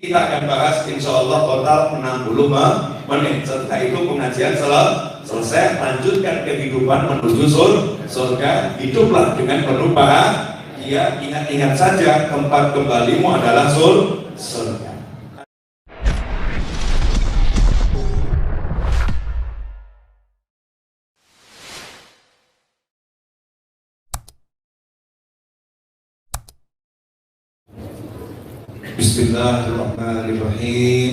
Kita akan bahas insya Allah total 60 menit. Setelah itu pengajian selesai, lanjutkan kehidupan menuju surga. Hiduplah dengan penuh bahagia. Ingat-ingat saja tempat kembalimu adalah surga. Bismillahirrahmanirrahim.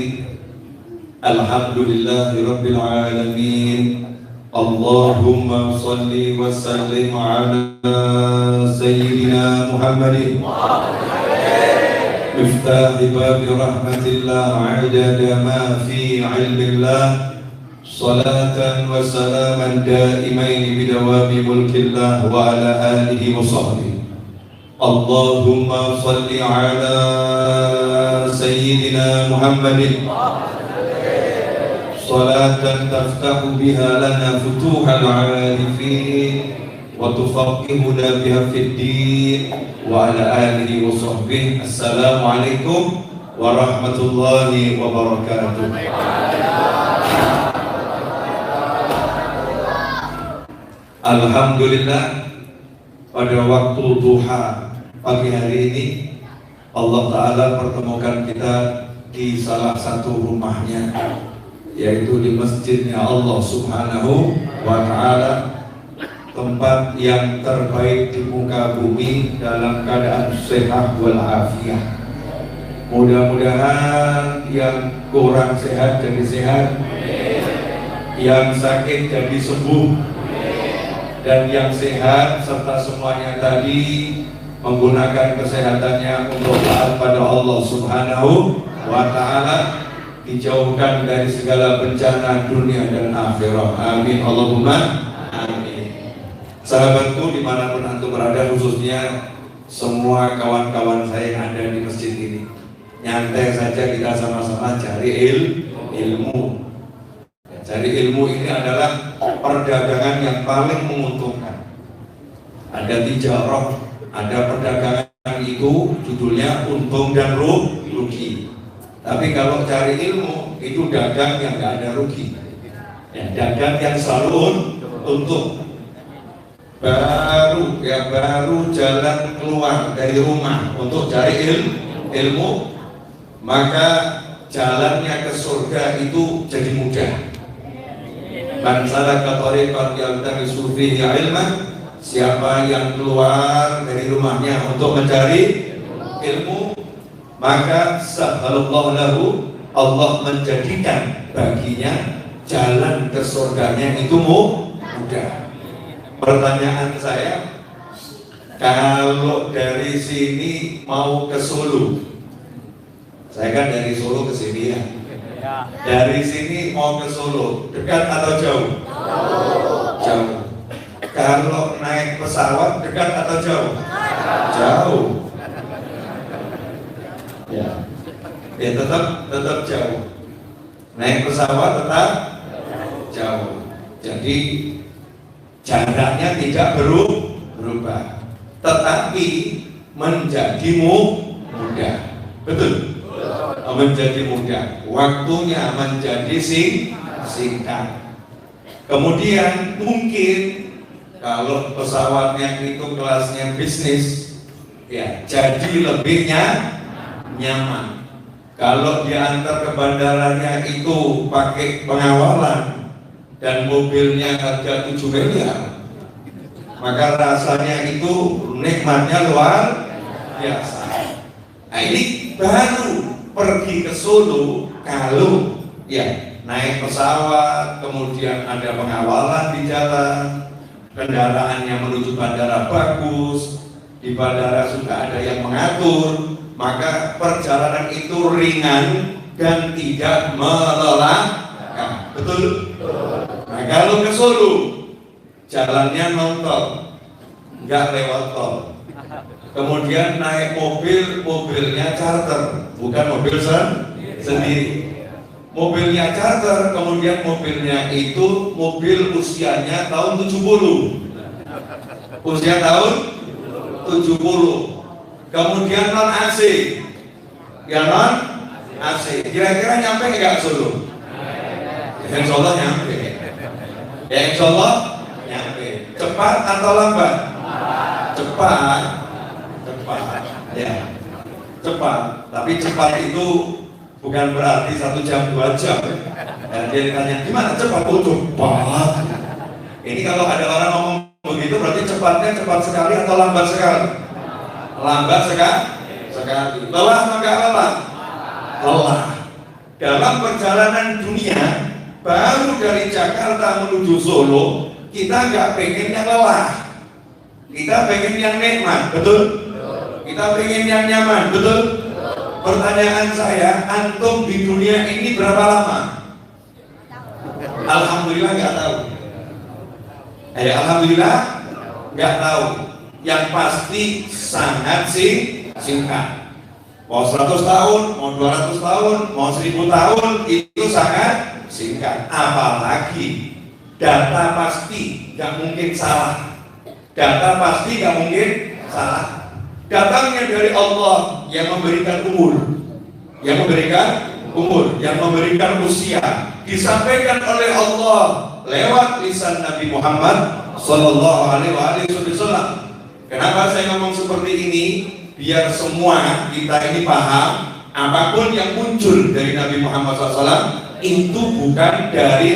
Alhamdulillahi Rabbil Alamin. Allahumma salli wa sallim ala Sayyidina Muhammadin Miftahi babi rahmatillah adada ma fi ilmillah. Salatan wa salaman daimain bidawami mulkillah wa ala alihi wa sahbihi. Allahumma salli ala Sayyidina Muhammadin salatan taftahu biha lana futuhal arifin wa tufaqihuna biha fid din wa ala alihi wa sahbihi. Assalamualaikum warahmatullahi wabarakatuh. Alhamdulillah, pada waktu duha pagi hari ini Allah Ta'ala pertemukan kita di salah satu rumahnya, yaitu di masjidnya Allah Subhanahu wa Ta'ala, tempat yang terbaik di muka bumi dalam keadaan sehat walafiat. Mudah-mudahan yang kurang sehat jadi sehat, yang sakit jadi sembuh, dan yang sehat serta semuanya tadi menggunakan kesehatannya untuk taat pada Allah Subhanahu wa Ta'ala, dijauhkan dari segala bencana dunia dan akhirat. Amin Allahumma amin. Sahabatku dimanapun antum berada, khususnya semua kawan-kawan saya yang ada di masjid ini, nyantai saja kita sama-sama cari ilmu. Cari ilmu ini adalah perdagangan yang paling menguntungkan. Ada tijarah, ada perdagangan itu judulnya untung dan rugi. Tapi kalau cari ilmu itu dagang yang nggak ada rugi, ya, dagang yang selalu untung. Baru jalan keluar dari rumah untuk cari ilmu, maka jalannya ke surga itu jadi mudah. Man salaka tariqan yaltamisu fihi ilman, siapa yang keluar dari rumahnya untuk mencari ilmu, maka sahhalallahu lahu, Allah menjadikan baginya jalan ke surganya itu mudah. Pertanyaan saya, kalau dari sini mau ke Solo, saya kan dari Solo ke sini ya. Dari sini mau ke Solo, dekat atau jauh? Jauh. Kalau naik pesawat dekat atau jauh? Jauh. Ya, tetap jauh. Naik pesawat tetap jauh. Jadi jaraknya tidak berubah, tetapi menjadi mudah. Betul? Menjadi mudah. Waktunya menjadi singkat. Kemudian mungkin kalau pesawatnya itu kelasnya bisnis, ya jadi lebih nyaman. Kalau diantar ke bandaranya itu pakai pengawalan dan mobilnya harga 7 miliar, maka rasanya itu nikmatnya luar biasa. Nah ini baru pergi ke Solo kalau ya naik pesawat, kemudian ada pengawalan di jalan, kendaraannya menuju bandara bagus, di bandara sudah ada yang mengatur, maka perjalanan itu ringan dan tidak melelahkan. Betul? Nah kalau ke Solo jalannya non-tol, nggak lewat tol, kemudian naik mobilnya charter, bukan mobil sendiri. Mobilnya charter, kemudian mobilnya itu mobil usianya tahun 70. Usia tahun 70. Kemudian non AC. Ya non AC. Kira-kira nyampe nggak Solo? Ya, insya Allah nyampe. Ya insya Allah nyampe. Cepat atau lambat? Cepat. Ya, cepat. Tapi cepat itu bukan berarti 1 jam 2 jam. Dan dia ditanya gimana cepat? Oh cepat. Ini kalau ada orang ngomong begitu berarti cepatnya cepat sekali atau lambat sekali? Lambat sekali. Lelah maka lelah. Dalam perjalanan dunia, baru dari Jakarta menuju Solo, kita nggak pengen yang lelah, kita pengen yang nikmat, betul? Kita pengen yang nyaman, betul? Pertanyaan saya, antum di dunia ini berapa lama? Alhamdulillah nggak tahu. Alhamdulillah nggak tahu. Yang pasti sangat singkat. Mau 100 tahun, mau 200 tahun, mau 1000 tahun, itu sangat singkat. Apalagi data pasti nggak mungkin salah. Data pasti nggak mungkin salah. Datangnya dari Allah yang memberikan umur, yang memberikan usia, disampaikan oleh Allah lewat lisan Nabi Muhammad Sallallahu Alaihi Wasallam. Kenapa saya ngomong seperti ini? Biar semua kita ini paham, apapun yang muncul dari Nabi Muhammad SAW itu bukan dari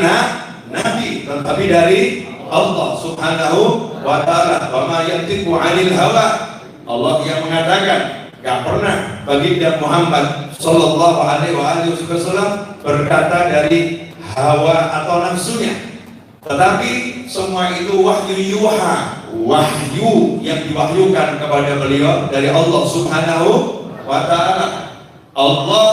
Nabi, tetapi dari Allah Subhanahu wa Ta'ala. Wa ma yantiqu 'anil hawa. Allah yang mengatakan, gak pernah baginda Muhammad Sallallahu Alaihi Wasallam berkata dari hawa atau nafsunya, tetapi semua itu wahyu yuha, wahyu yang diwahyukan kepada beliau dari Allah Subhanahu wa Ta'ala. Allah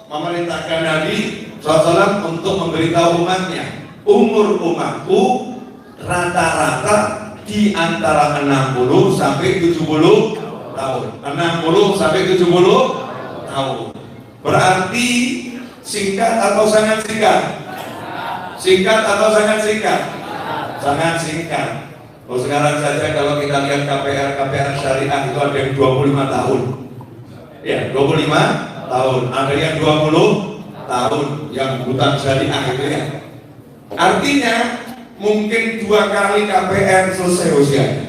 memerintahkan Nabi SAW untuk memberitahu umatnya, umur umatku rata-rata di antara 60 sampai 70 tahun. 60 sampai 70 tahun. Berarti singkat atau sangat singkat? Singkat atau sangat singkat? Sangat singkat. Oh, sekarang saja kalau kita lihat KPR syariah itu ada yang 25 tahun. Ya, 25 tahun. Ada yang 20 tahun yang hutang syariah itu ya. Artinya mungkin 2 kali KPR selesai usianya.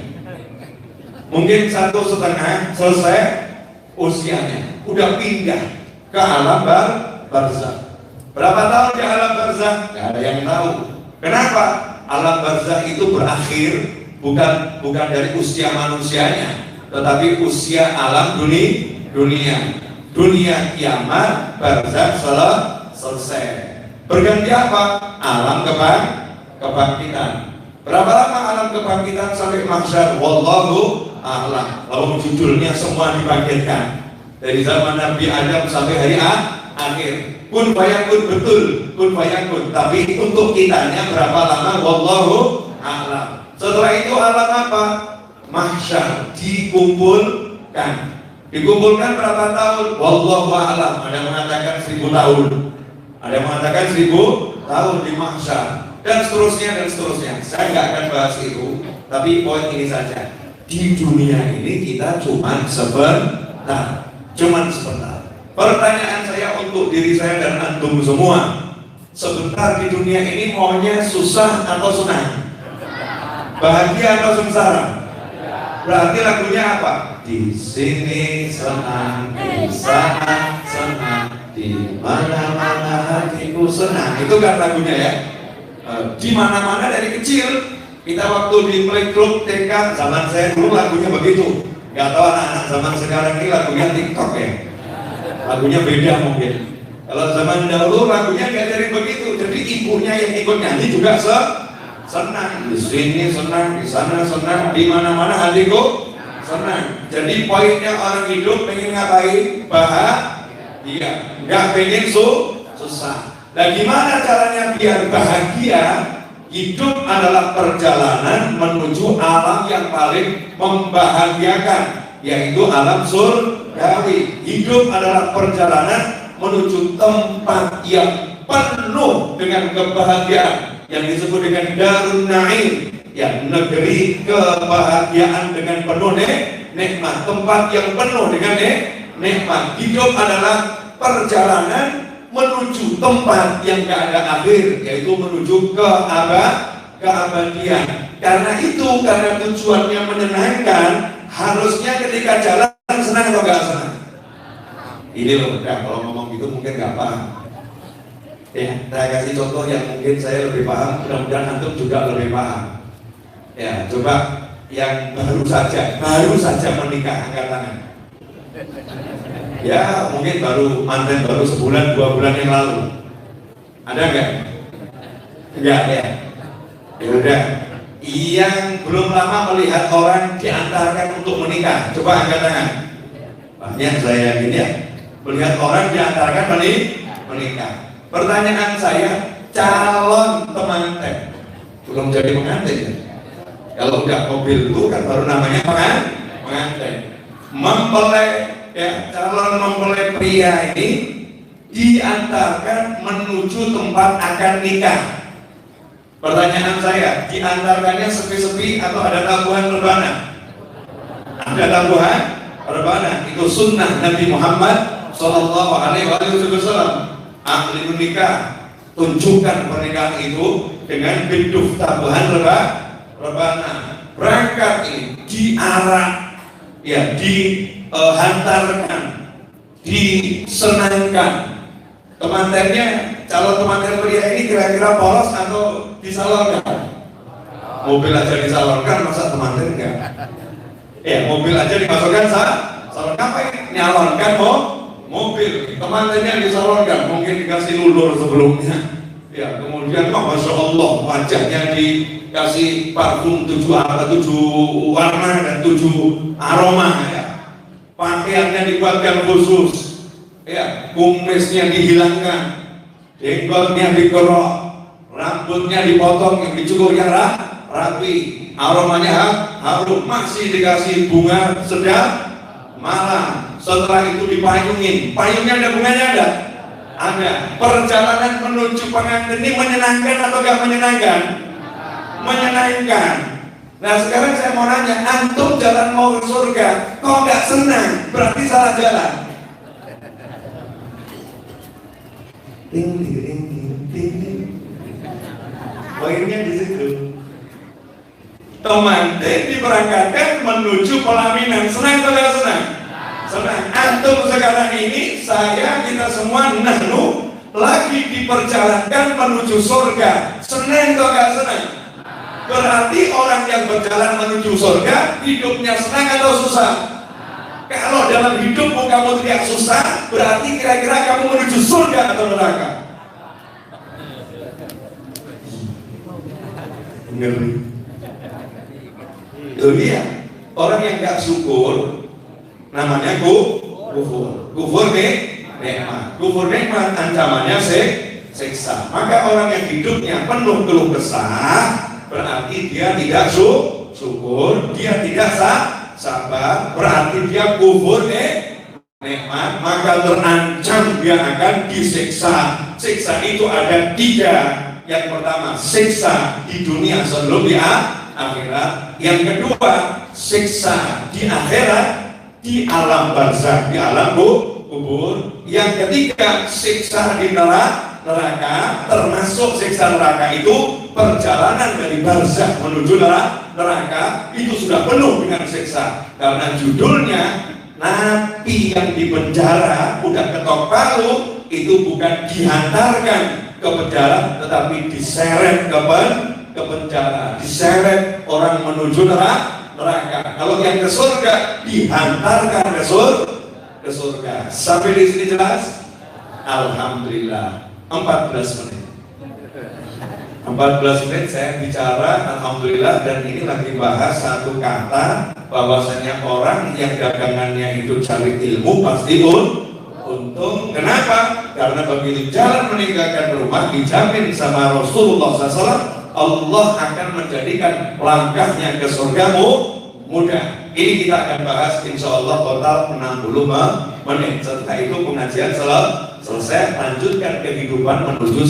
Mungkin 1,5 selesai usianya. Udah pindah ke alam barzakh. Berapa tahun di alam barzakh? Gak ada yang tahu. Kenapa? Alam barzakh itu berakhir bukan dari usia manusianya, tetapi usia alam dunia. Dunia kiamat, barzakh selesai. Berganti apa? Alam kebangkitan. Berapa lama alam kebangkitan sampai mahsyar? Wallahu a'lam. Lalu judulnya semua dibangkitkan dari zaman Nabi Adam sampai hari akhir. Kun fayakun, betul kun fayakun. Tapi untuk kitanya berapa lama? Wallahu a'lam. Setelah itu alam apa? Mahsyar, dikumpulkan. Dikumpulkan berapa tahun? Wallahu a'lam. Ada yang mengatakan 1000 tahun. Ada yang mengatakan 1000 tahun di mahsyar. Dan seterusnya. Saya nggak akan bahas itu. Tapi poin ini saja. Di dunia ini kita cuma sebentar. Pertanyaan saya untuk diri saya dan antum semua, sebentar di dunia ini maunya susah atau senang? Bahagia atau sengsara? Berarti lagunya apa? Di sini senang, di sana senang, di mana-mana hatiku senang. Itu kan lagunya ya. Di mana-mana dari kecil. Kita waktu di playgroup TK, zaman saya dulu lagunya begitu. Gak tahu anak-anak zaman sekarang ini lagunya TikTok ya. Lagunya beda mungkin. Kalau zaman dahulu lagunya gak dari begitu. Jadi ibunya yang ikut nyanyi juga senang. Di sini senang, di sana senang, di mana-mana hatiku senang. Jadi poinnya orang hidup pengen ngapain? Bahagia. Gak pengen susah. Nah gimana caranya biar bahagia? Hidup adalah perjalanan menuju alam yang paling membahagiakan, yaitu alam surgawi. Hidup adalah perjalanan menuju tempat yang penuh dengan kebahagiaan, yang disebut dengan Darun Naim, yang negeri kebahagiaan dengan penuh nikmat, tempat yang penuh dengan nikmat. Hidup adalah perjalanan menuju tempat yang gak ada akhir, yaitu menuju keabadian. Karena itu, karena tujuannya menyenangkan, harusnya ketika jalan senang atau gak senang? Ini loh, kalau ngomong gitu mungkin gak paham. Ya, saya kasih contoh yang mungkin saya lebih paham, mudah-mudahan antum juga lebih paham. Ya, coba yang baru saja menikah, angkat tangan. Ya, mungkin baru mantan baru sebulan, 2 bulan yang lalu. Ada nggak? Enggak ya. Ya udah. Yang belum lama melihat orang diantarkan untuk menikah, coba angkat tangan. Banyak saya yakin ya. Melihat orang diantarkan menikah. Pertanyaan saya, calon temanten belum jadi pengantin ya? Kalau udah mobil itu kan baru namanya pengantin. Mempelai ya, calon mempelai pria ini diantarkan menuju tempat akan nikah. Pertanyaan saya, diantarkannya sepi-sepi atau ada tabuhan rebana? Ada tabuhan rebana. Itu sunnah Nabi Muhammad Sallallahu Alaihi Wasallam. Ahli menikah, tunjukkan pernikahan itu dengan biduf tabuhan rebana. Berangkat ini diarak, ya dihantarkan, disenangkan. Temantennya, calon temanten pria ini kira-kira polos atau disalonkan? Mobil aja disalonkan, masa temanten enggak? Ya, mobil aja dimasukkan salon. Apa nyalonkan mobil, temantennya disalonkan, mungkin dikasih lulur sebelumnya. Ya, kemudian masya Allah wajahnya dikasih parfum 7 warna dan 7 aroma. Ya. Pakaiannya dibuatkan khusus. Ya, kumisnya dihilangkan, jenggotnya dikerok, rambutnya dipotong yang dicukur yang rapi, aromanya harum, masih dikasih bunga sedap malam. Setelah itu dipayungin, payungnya ada bunganya ada. Perjalanan menuju pengantin ini menyenangkan atau gak menyenangkan? Menyenangkan. Nah sekarang saya mau nanya, antum jalan mau ke surga, kok gak senang? Berarti salah jalan. Ting ting ting ting ting. Poinnya di situ. Temanten diberangkatkan menuju pelaminan, senang atau gak senang? Senang. Antum sekarang ini, kita semua nahnu lagi diperjalankan menuju surga, senang atau gak senang? Berarti orang yang berjalan menuju surga hidupnya senang atau susah? Kalau dalam hidupmu kamu tidak susah, berarti kira-kira kamu menuju surga atau neraka? Ngeri. Itu dia. Orang yang gak syukur namanya kufur. Kufur nikmat. Kufur nikmat ancamannya siksa. Maka orang yang hidupnya penuh keluh kesah, berarti dia tidak syukur, dia tidak sabar, berarti dia kufur nikmat, maka terancam dia akan disiksa. Siksa itu ada 3. Yang pertama, siksa di dunia sebelum di akhirat. Yang kedua, siksa di akhirat, di alam barzakh, di alam kubur. Yang ketiga, siksa di neraka. Termasuk siksa neraka itu perjalanan dari barzakh menuju neraka itu sudah penuh dengan siksa. Karena judulnya napi yang di penjara udah ketok palu, itu bukan dihantarkan ke penjara, tetapi diseret ke penjara, diseret orang menuju neraka. Kalau yang ke surga dihantarkan ke surga. Sampai di sini jelas? Alhamdulillah. 14 menit. 14 menit saya bicara, alhamdulillah, dan ini lagi bahas satu kata, bahwasanya orang yang dagangannya itu cari ilmu pasti untung. Kenapa? Karena begitu jalan meninggalkan rumah dijamin sama Rasulullah SAW, Allah akan menjadikan langkahnya ke surgamu mudah. Ini kita akan bahas insya Allah total 60 menit. Setelah itu pengajian selesai, lanjutkan kehidupan menuju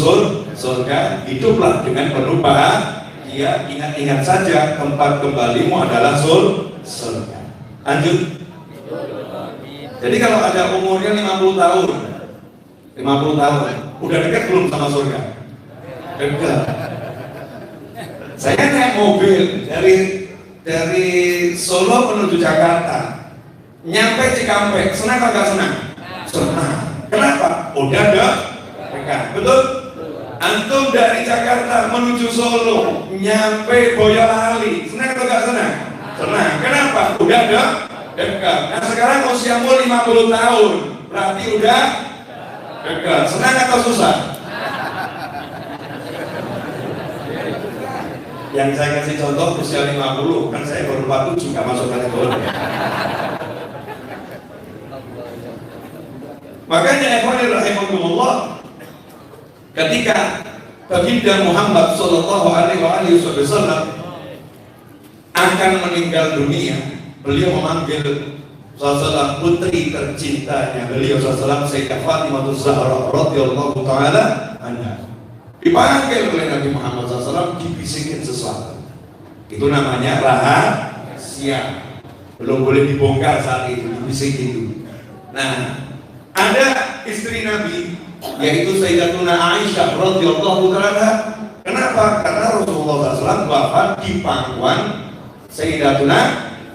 surga. Hiduplah dengan penuh bahagia. Ingat saja tempat kembalimu adalah surga. Lanjut. Jadi kalau ada umurnya 50 tahun, 50 tahun. Udah dekat belum sama surga? Dekat. Saya naik mobil dari Solo menuju Jakarta, nyampe Cikampek, senang atau gak senang? Senang. Kenapa? Udah dekat, betul? Antum dari Jakarta menuju Solo, nyampe Boyolali, senang atau gak senang? Senang. Kenapa? Udah dekat. Nah sekarang usiamu 50 tahun, berarti udah dekat. Senang atau susah? Yang saya kasih contoh usia 50, kan saya baru 47, gak masuk kategori. Makanya ikhwanir rahimakumullah, ketika baginda Muhammad sallallahu alaihi wasallam akan meninggal dunia, beliau memanggil salah putri tercintanya beliau sallallahu Sayyidah Fatimah Zahra radhiyallahu taala anha. Dipanggil oleh Nabi Muhammad SAW, dibisikin sesuatu. Itu namanya rahasia. Belum boleh dibongkar saat itu, dibisikin dulu. Nah, ada istri Nabi, yaitu Sayyidatuna Aisyah radhiyallahu taala. Kenapa? Karena Rasulullah SAW wafat di pangkuan Sayyidatuna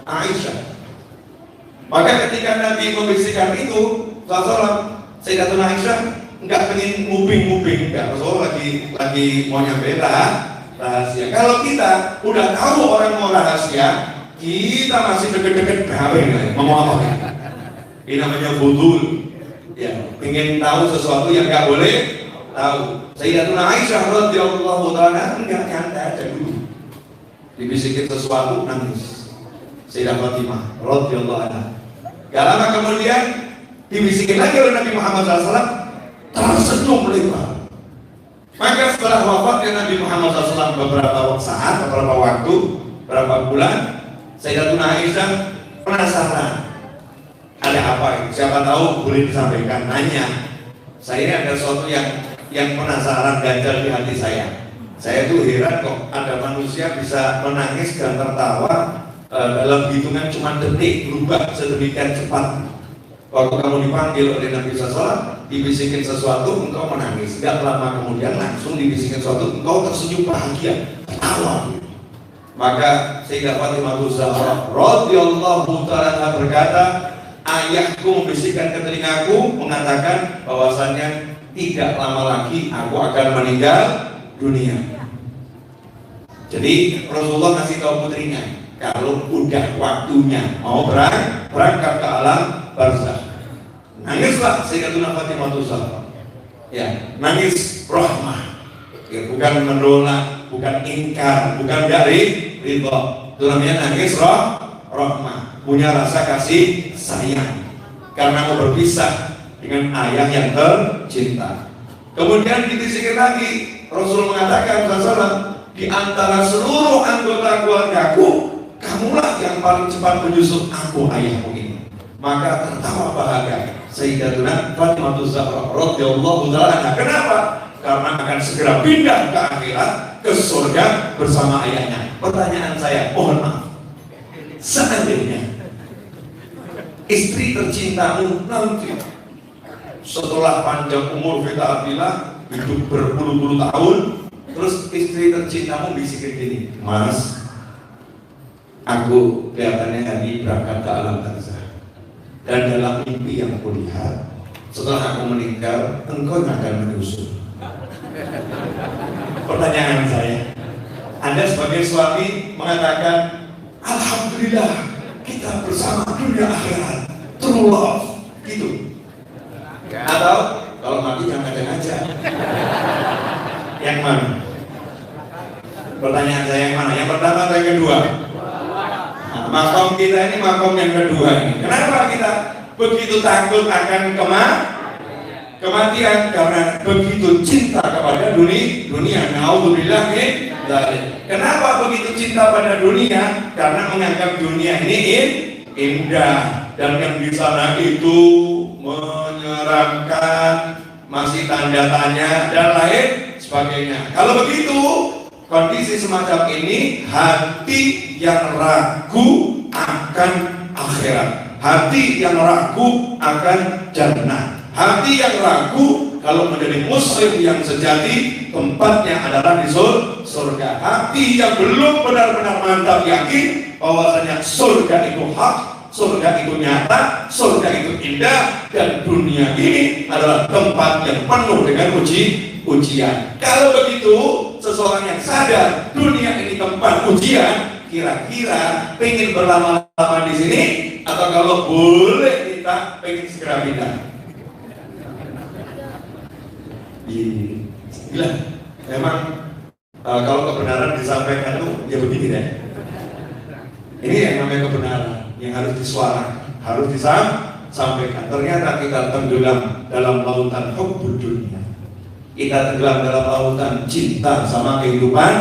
Aisyah. Maka ketika Nabi membisikkan itu, Sayyidatuna Aisyah enggak pengen nguping-nguping, enggak. Rasulullah lagi mau nyampe rahasia. Kalau kita udah tahu orang mau rahasia, kita masih deket-deket ngomong apa? Ini namanya budul. Ya, pengen tahu sesuatu yang enggak boleh tahu. Sayyidatuna Aisyah radhiyallahu taala enggak nyantai aja dulu. Dibisikin sesuatu nangis. Sayyidah Fatimah radhiyallahu anha. Gak lama kemudian dibisikin lagi oleh Nabi Muhammad SAW, tersenyum lebar. Maka setelah wafatnya Nabi Muhammad SAW beberapa saat, beberapa waktu, beberapa bulan, Sayyidatuna Aisyah penasaran, ada apa? Siapa tahu boleh disampaikan. Nanya, saya ini ada sesuatu yang penasaran, ganjal di hati saya. Saya tuh heran kok ada manusia bisa menangis dan tertawa dalam hitungan cuma detik, berubah sedemikian cepat. Waktu kamu dipanggil oleh Nabi SAW, dibisikin sesuatu, engkau menangis. Gak lama kemudian langsung dibisikin sesuatu, engkau tersenyum bahagia, tertawa. Maka Sayyidah Fatimah Zahra radhiyallahu taala berkata, ayahku membisikkan ke telingaku mengatakan bahwasannya tidak lama lagi aku akan meninggal dunia. Jadi Rasulullah kasih tahu putrinya, kalau udah waktunya mau berangkat ke alam barzakh. Nangislah Sayyidatuna Fatimah Zahra. Ya, nangis rahmah. Ya, bukan menolak, bukan ingkar, bukan dari ridha. Itu namanya nangis rahmah. Punya rasa kasih sayang karena mau berpisah dengan ayah yang tercinta. Kemudian dibisikin lagi, Rasul mengatakan di antara seluruh anggota keluargaku, kamulah yang paling cepat menyusul aku ayahmu ini. Maka tertawa bahagia Sayyidatuna Fatimah Zahra radhiyallahu taala. Kenapa? Karena akan segera pindah ke akhirat, ke surga bersama ayahnya. Pertanyaan saya, mohon maaf, seandainya istri tercintamu nanti setelah panjang umur fita'atillah, hidup berpuluh-puluh tahun, terus istri tercintamu bisikin gini, Mas, aku kelihatannya hari berangkat ke alam barzakh. Dan dalam mimpi yang kulihat, setelah aku meninggal, engkau yang akan menyusul. Pertanyaan saya, Anda sebagai suami mengatakan, Alhamdulillah, kita bersama dunia akhirat, true love, gitu. Atau kalau mati jangan ngajak-ngajak. Yang mana? Pertanyaan saya yang mana? Yang pertama atau yang kedua? Makom kita ini makom yang kedua ini. Kenapa kita begitu takut akan kematian? Karena begitu cinta kepada dunia. Naudzubillah min dzalik. Kenapa begitu cinta pada dunia? Karena menganggap dunia ini indah dan yang di sana itu menyeramkan, masih tanda tanya dan lain sebagainya. Kalau begitu, kondisi semacam ini, hati yang ragu akan akhirat, hati yang ragu akan jannah, hati yang ragu Kalau menjadi muslim yang sejati, tempatnya adalah di surga. Hati yang belum benar-benar mantap yakin bahwasanya surga itu hak, surga itu nyata, surga itu indah, dan dunia ini adalah tempat yang penuh dengan ujian. Kalau begitu, seseorang yang sadar dunia ini tempat ujian, kira-kira pengen berlama-lama di sini, atau kalau boleh kita pengen segera pindah? Gila, memang kalau kebenaran disampaikan tuh ya begini deh. Ini yang namanya kebenaran yang harus disuarakan, harus disampaikan. Ternyata kita tenggelam dalam lautan hubbud dunia, kita tenggelam dalam lautan cinta sama kehidupan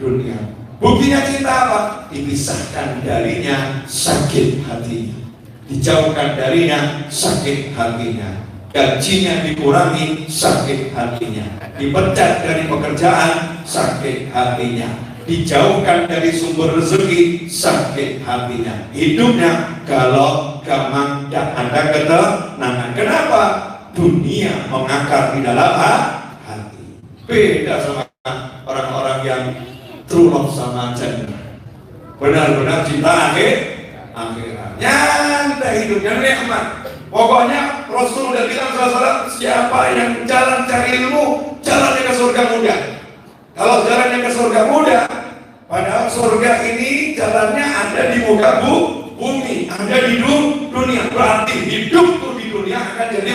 dunia. Buktinya cinta apa? Dipisahkan darinya sakit hatinya, dijauhkan darinya sakit hatinya, gajinya dikurangi sakit hatinya, dipecat dari pekerjaan sakit hatinya, dijauhkan dari sumber rezeki sakit hatinya. Hidupnya kalau gampang dan ada ketenangan. Kenapa? Dunia mengakar di dalam hati. Beda sama orang-orang yang true love sama jannah, benar-benar cinta akhirat. Nyantai hidupnya nikmat. Pokoknya Rasul udah bilang salah siapa yang jalan cari ilmu, jalannya ke surga mudah. Kalau jalannya ke surga mudah, padahal surga ini jalannya ada di muka bumi, ada di dunia. Berarti hidup di dunia akan jadi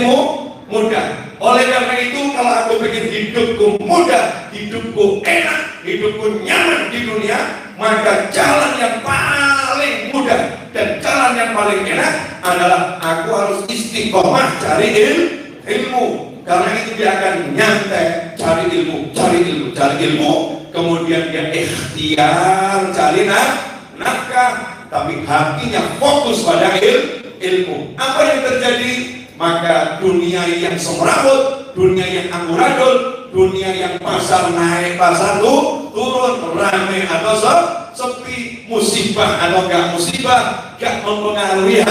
mudah. Oleh karena itu, kalau aku pengen hidupku mudah, hidupku enak, hidupku nyaman di dunia, maka jalan yang paling mudah dan jalan yang paling enak adalah aku harus istiqomah cari ilmu. Karena itu dia akan nyantai cari ilmu, kemudian dia ikhtiar cari nafkah, tapi hatinya fokus pada ilmu. Apa yang terjadi? Maka dunia yang semrawut, dunia yang amburadul, dunia yang pasar naik, pasar turun, ramai atau sepi, musibah atau gak musibah, gak mempengaruhi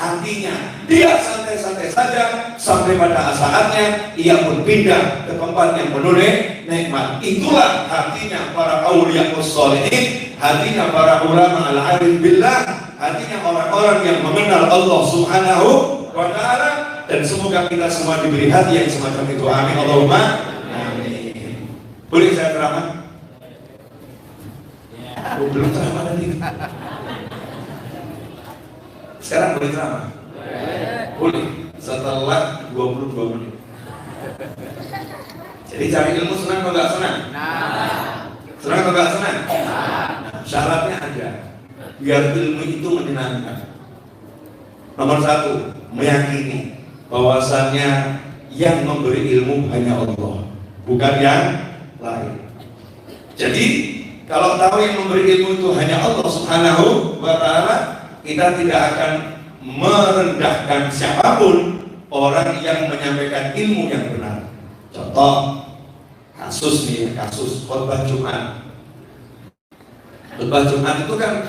hatinya. Dia santai-santai saja sampai pada saatnya ia berpindah ke tempat yang penuh nikmat. Itulah hatinya para auliya wassalihin, hatinya para ulama al-arif billah, hatinya orang-orang yang mengenal Allah Subhanahu wa ta'ala. Dan semoga kita semua diberi hati yang semacam itu. Amin Allahumma amin. Boleh saya ceramah? Belum ceramah tadi. Sekarang boleh ceramah? Boleh. Setelah 22 menit. Jadi cari ilmu senang atau gak senang? Senang atau gak senang? Syaratnya ada, biar ilmu itu menyenangkan. Nomor 1, meyakini bahwasannya yang memberi ilmu hanya Allah, bukan yang lain. Jadi kalau tahu yang memberi ilmu itu hanya Allah Subhanahu wa ta'ala, kita tidak akan merendahkan siapapun orang yang menyampaikan ilmu yang benar. Contoh kasus khotbah Jumat. Khotbah Jumat itu kan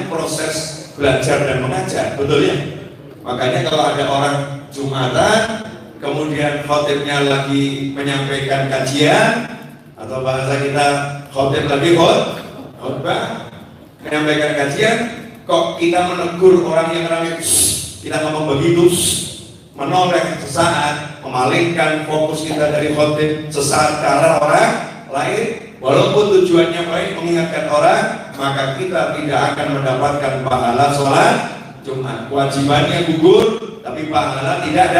proses belajar dan mengajar, betul ya? Makanya kalau ada orang Jumatan, kemudian khotibnya lagi menyampaikan kajian, atau bahasa kita khotib lagi khotbah menyampaikan kajian, kok kita menegur orang yang ramai, kita ngomong begitu, menoleh sesaat, memalingkan fokus kita dari khotib sesaat ke arah orang lain, walaupun tujuannya baik mengingatkan orang, maka kita tidak akan mendapatkan pahala sholat Jumat. Kewajibannya gugur, tapi pahala tidak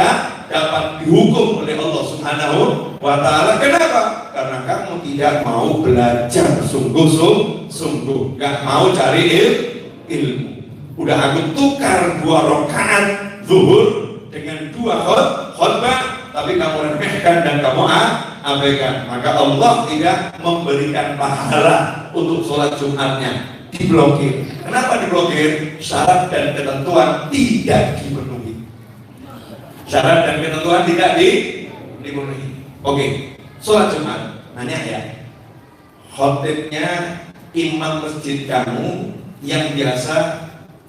dapat dihukum oleh Allah Subhanahu wa ta'ala. Kenapa? Karena kamu tidak mau belajar sungguh-sungguh, gak mau cari ilmu. Udah aku tukar 2 rakaat zuhur dengan 2 khutbah, tapi kamu remehkan dan kamu abaikan, maka Allah tidak memberikan pahala untuk sholat Jumatnya. Diblokir. Kenapa diblokir? Syarat dan ketentuan tidak dipenuhi. Syarat dan ketentuan tidak dipenuhi. Oke, sholat Jumat, nanya ya, khotibnya imam masjid kamu yang biasa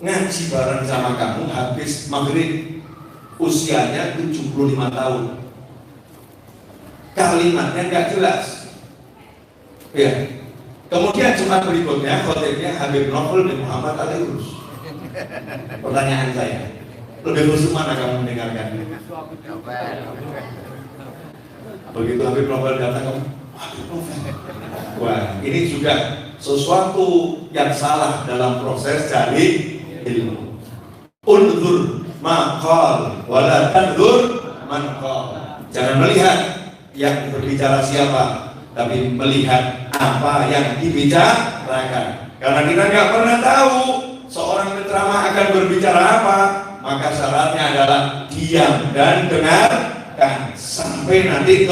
ngaji bareng sama kamu habis maghrib, usianya 75 tahun. kalimatnya nggak jelas. Ya. Kemudian Jumat berikutnya khotibnya Habib Novel bin Muhammad Al-Urus. Pertanyaan saya, lebih khusus mana kamu mendengarkan? Begitu Habib Novel datang, kamu, Habib Novel. Wah, ini juga sesuatu yang salah dalam proses cari ilmu. Unzur maqal wala tanzur man qal. Jangan melihat yang berbicara siapa, tapi melihat apa yang dibicarakan. Karena kita nggak pernah tahu seorang penceramah akan berbicara apa, maka syaratnya adalah diam dan dengarkan sampai nanti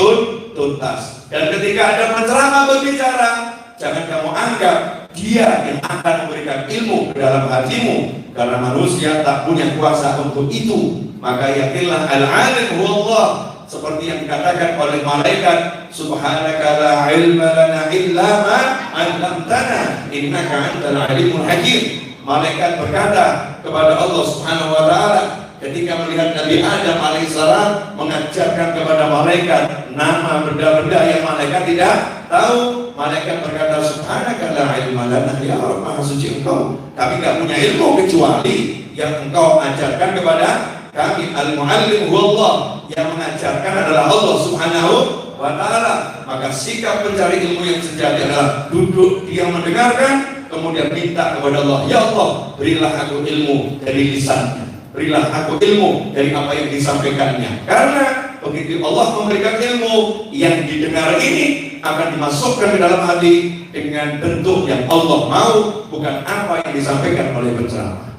tuntas. Dan ketika ada penceramah berbicara, jangan kamu anggap dia yang akan memberikan ilmu ke dalam hatimu, karena manusia tak punya kuasa untuk itu. Maka yakinlah al-alim huwallah, seperti yang dikatakan oleh malaikat, subhanaka la ilma lana illa ma 'allamtana innaka antal alimul hakim. Malaikat berkata kepada Allah Subhanahu wa taala ketika melihat Nabi Adam alaihissalam mengajarkan kepada malaikat nama benda-benda yang malaikat tidak tahu. Malaikat berkata, subhanaka la ilma lana, ya Allah maha suci engkau, kami tidak punya ilmu kecuali yang engkau ajarkan kepada kami. Al-muallim huwallah, yang mengajarkan adalah Allah Subhanahu wa ta'ala. Maka sikap pencari ilmu yang sejati adalah duduk diam mendengarkan, kemudian minta kepada Allah, ya Allah berilah aku ilmu dari lisannya, berilah aku ilmu dari apa yang disampaikannya. Karena begitu Allah memberikan ilmu, yang didengar ini akan dimasukkan ke dalam hati dengan bentuk yang Allah mau, bukan apa yang disampaikan oleh penceramah.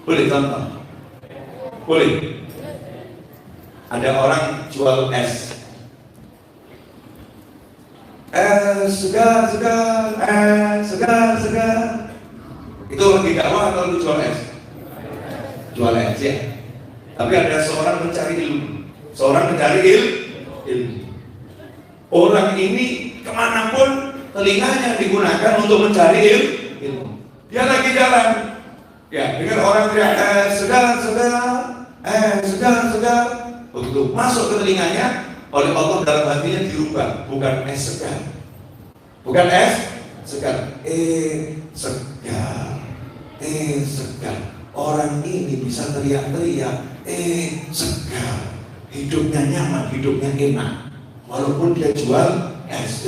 Boleh contoh? Boleh. Ada orang jual es. Es segar, segar. Itu lagi dakwah atau lu jual es? Jual es ya. Tapi ada seorang mencari ilmu. Seorang mencari ilmu. Orang ini kemanapun telinganya digunakan untuk mencari ilmu. Dia lagi jalan, ya dengar orang teriak segar. Begitu masuk ke telinganya, oleh Allah dalam hatinya dirubah, bukan es segar, segar. Orang ini bisa teriak-teriak, segar. Hidupnya nyaman, hidupnya enak. Walaupun dia jual es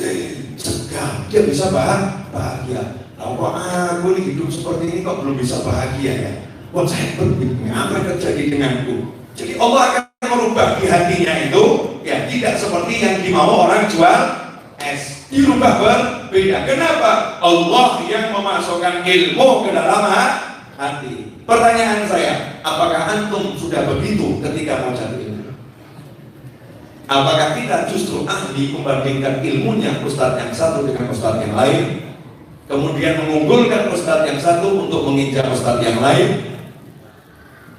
segar, dia bisa bahagia. Nah, kok aku ini hidup seperti ini kok belum bisa bahagia ya? Wah, saya berpikir apa yang terjadi denganku? Jadi Allah akan merubah di hatinya itu, ya tidak seperti yang dimau orang jual es, dirubah berbeda. Kenapa? Allah yang memasukkan ilmu ke dalam hati. Pertanyaan saya, apakah antum sudah begitu ketika mau cari ilmu? Apakah kita justru ahli membandingkan ilmunya ustadz yang satu dengan ustadz yang lain, kemudian mengunggulkan ustadz yang satu untuk mengincar ustadz yang lain,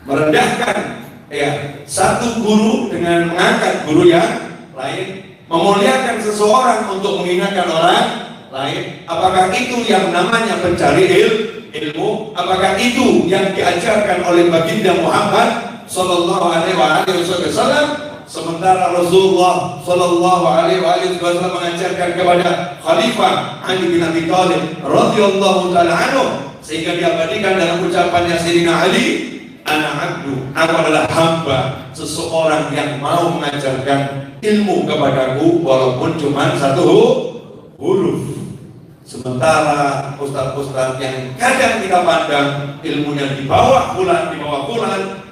merendahkan ya satu guru dengan mengangkat guru yang lain, memuliakan seseorang untuk menghinakan orang lain? Apakah itu yang namanya pencari ilmu? Apakah itu yang diajarkan oleh baginda Muhammad sallallahu alaihi wasallam? Sementara Rasulullah sallallahu alaihi wasallam mengajarkan kepada Khalifah Ali bin Abi Thalib radhiyallahu taala anhu, sehingga diabadikan dalam ucapannya Sayyidina Ali, ana abdu, aku adalah hamba, seseorang yang mau mengajarkan ilmu kepadaku walaupun cuma satu huruf. Sementara ustaz-ustaz yang kadang kita pandang ilmunya di bawah bulan,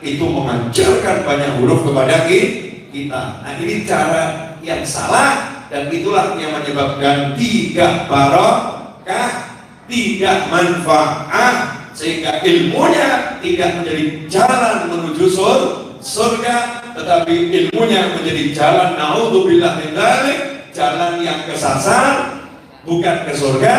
itu mengajarkan banyak huruf kepada kita. Nah, ini cara yang salah, dan itulah yang menyebabkan tidak barokah, tidak manfaat, sehingga ilmunya tidak menjadi jalan menuju surga, tetapi ilmunya menjadi jalan naudzubillah min dzalik, jalan yang kesasar, bukan ke surga,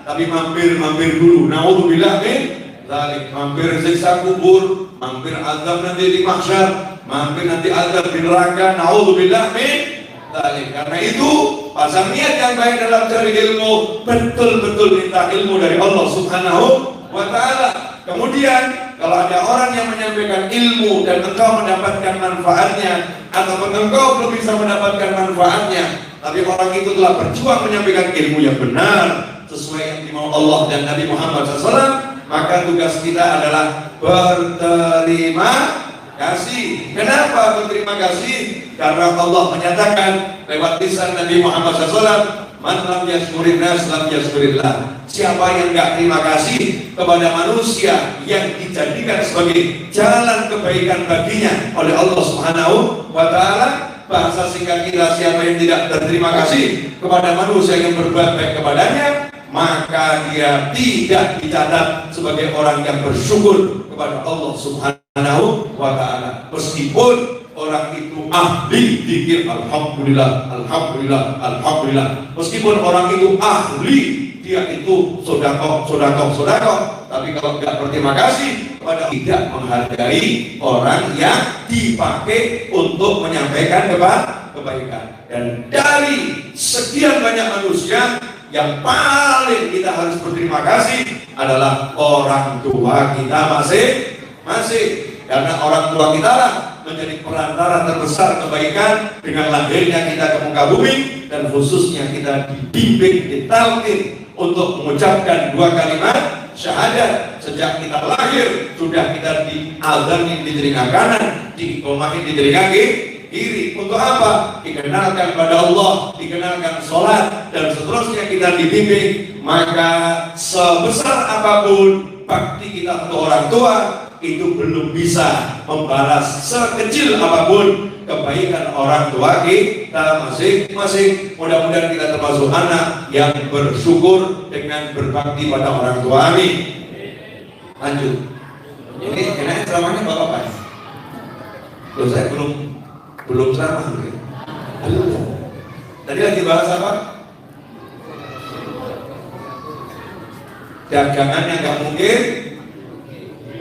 tapi mampir dulu, naudzubillah min dzalik, mampir siksa kubur, mampir azab nanti di mahsyar, mampir nanti azab di neraka, naudzubillah min dzalik. Karena itu pasang niat yang baik dalam cari ilmu, betul-betul minta ilmu dari Allah Subhanahu wa ta'ala. Kemudian kalau ada orang yang menyampaikan ilmu dan engkau mendapatkan manfaatnya, atau engkau belum bisa mendapatkan manfaatnya, tapi orang itu telah berjuang menyampaikan ilmu yang benar sesuai yang dimau Allah dan Nabi Muhammad SAW, maka tugas kita adalah berterima kasih. Kenapa berterima kasih? Karena Allah menyatakan lewat lisan Nabi Muhammad SAW, man lam yashkurin nas lam yashkurillah. Siapa yang enggak terima kasih kepada manusia yang dijadikan sebagai jalan kebaikan baginya oleh Allah Subhanahu wa taala, bahasa singkat kita, siapa yang tidak berterima kasih kepada manusia yang berbuat baik kepadanya, maka dia tidak dicatat sebagai orang yang bersyukur kepada Allah Subhanahu wa taala. Meskipun orang itu ahli zikir alhamdulillah, alhamdulillah, alhamdulillah. Meskipun orang itu ahli, dia itu sodakoh, tapi kalau tidak berterima kasih kepada, tidak menghargai orang yang dipakai untuk menyampaikan kebaikan. Dan dari sekian banyak manusia, yang paling kita harus berterima kasih adalah orang tua kita masing-masing. Karena orang tua kita lah menjadi perantara terbesar kebaikan dengan lahirnya kita ke muka bumi, dan khususnya kita dibimbing, ditalkin untuk mengucapkan 2 kalimat syahadat. Sejak kita lahir sudah kita diazanin di telinga kanan, dikomahin di telinga kiri. Untuk apa? Dikenalkan pada Allah, dikenalkan sholat, dan seterusnya kita dibimbing. Maka sebesar apapun bakti kita untuk orang tua, itu belum bisa membalas sekecil apapun kebaikan orang tua kita masing-masing. Mudah-mudahan kita termasuk anak yang bersyukur dengan berbakti pada orang tua. Amin. Lanjut. Ini enaknya ceramahnya Bapak. Loh, saya belum ceramah. Tadi lagi bahas apa? Dagangan yang gak mungkin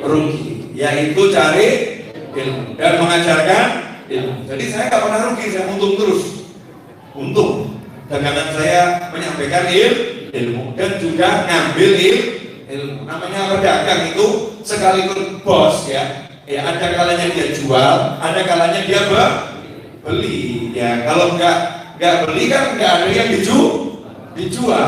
rugi, yaitu cari ilmu dan mengajarkan ilmu. Jadi saya gak pernah rugi, saya untung terus. Untung. Dagangan saya menyampaikan ilmu dan juga ngambil ilmu. Namanya pedagang itu sekaligus bos ya. Ya, ada kalanya dia jual, ada kalanya dia beli. Ya, kalau nggak beli kan nggak ada yang dijual.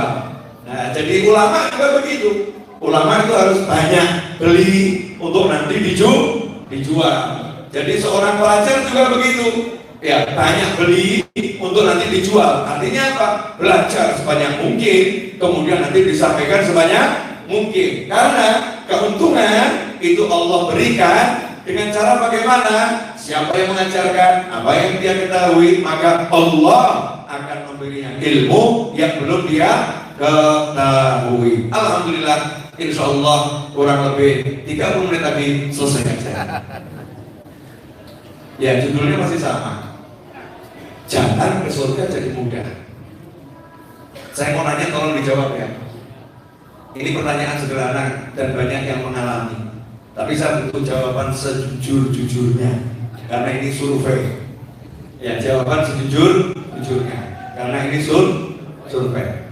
Nah, jadi ulama juga begitu. Ulama itu harus banyak beli untuk nanti dijual. Jadi seorang pelajar juga begitu. Ya, banyak beli untuk nanti dijual. Artinya apa? Belajar sebanyak mungkin, kemudian nanti disampaikan sebanyak mungkin. Karena keuntungan itu Allah berikan dengan cara bagaimana? Siapa yang mengajarkan apa yang dia ketahui, maka Allah akan memberinya ilmu yang belum dia ketahui. Alhamdulillah, insya Allah kurang lebih 30 menit tadi selesai aja. Ya, judulnya masih sama. Jalan ke surga jadi mudah. Saya mau nanya, tolong dijawab ya. Ini pertanyaan sederhana dan banyak yang mengalami. Tapi saya butuh jawaban sejujur-jujurnya, karena ini survei. Ya, jawaban sejujur-jujurnya, karena ini survei.